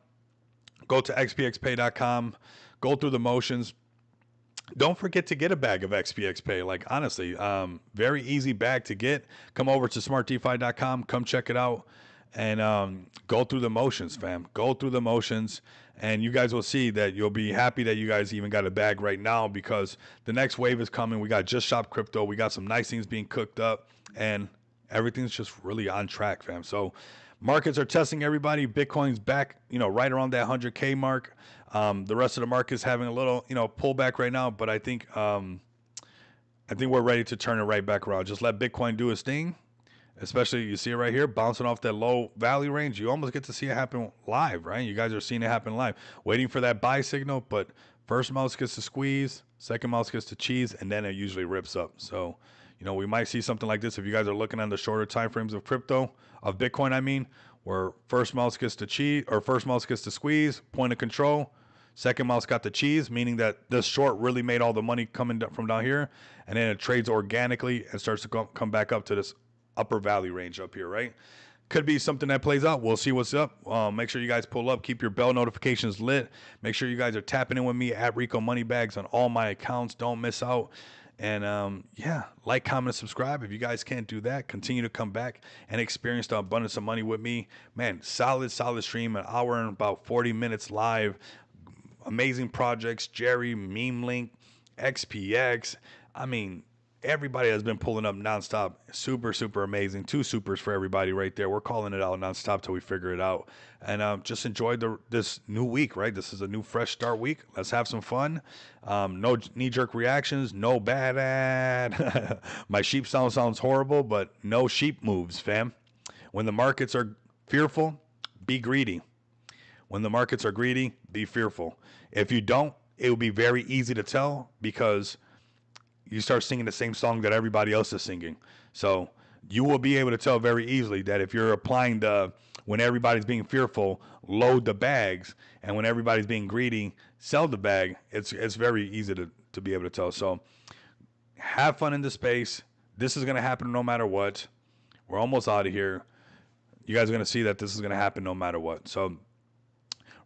Go to xpxpay.com, go through the motions. Don't forget to get a bag of XPXPay. Like, honestly, very easy bag to get. Come over to smartdefi.com. Come check it out and go through the motions, fam. Go through the motions, and you guys will see that you'll be happy that you guys even got a bag right now, because the next wave is coming. We got Just Shop Crypto. We got some nice things being cooked up, and everything's just really on track, fam. So markets are testing everybody. Bitcoin's back, right around that 100K mark. The rest of the market's having a little, pullback right now, but I think we're ready to turn it right back around. Just let Bitcoin do its thing. Especially, you see it right here, bouncing off that low value range. You almost get to see it happen live, right? You guys are seeing it happen live, waiting for that buy signal. But first mouse gets to squeeze, second mouse gets to cheese, and then it usually rips up. So, we might see something like this if you guys are looking on the shorter time frames of crypto, of Bitcoin, where first mouse gets to cheese, or first mouse gets to squeeze, point of control. Second mouse got the cheese, meaning that this short really made all the money coming from down here, and then it trades organically and starts to come back up to this upper value range up here, right? Could be something that plays out. We'll see what's up. Make sure you guys pull up. Keep your bell notifications lit. Make sure you guys are tapping in with me at Rico Moneybags on all my accounts. Don't miss out. And like, comment, and subscribe. If you guys can't do that, continue to come back and experience the abundance of money with me. Man, solid stream, an hour and about 40 minutes live. Amazing projects, Jerry, Meme Link, XPX. Everybody has been pulling up nonstop. Super, super amazing. 2 supers for everybody right there. We're calling it out nonstop till we figure it out. And just enjoy this new week, right? This is a new, fresh start week. Let's have some fun. No knee-jerk reactions. No bad ad. My sheep sounds horrible, but no sheep moves, fam. When the markets are fearful, be greedy. When the markets are greedy, be fearful. If you don't, it will be very easy to tell, because you start singing the same song that everybody else is singing. So you will be able to tell very easily that if you're applying when everybody's being fearful, load the bags, and when everybody's being greedy, sell the bag. It's very easy to be able to tell. So have fun in the space. This is going to happen no matter what. We're almost out of here. You guys are going to see that this is going to happen no matter what. So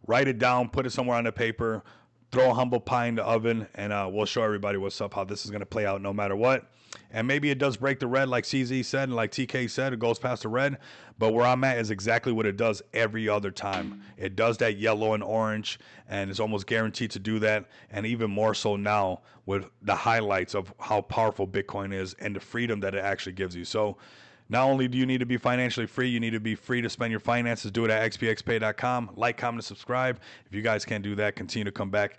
write it down, put it somewhere on the paper, throw a humble pie in the oven, and we'll show everybody what's up, how this is going to play out no matter what. And maybe it does break the red like CZ said and like TK said, it goes past the red. But where I'm at is exactly what it does every other time. It does that yellow and orange, and it's almost guaranteed to do that. And even more so now with the highlights of how powerful Bitcoin is and the freedom that it actually gives you. So not only do you need to be financially free, you need to be free to spend your finances. Do it at xpxpay.com. Like, comment, and subscribe. If you guys can't do that, continue to come back.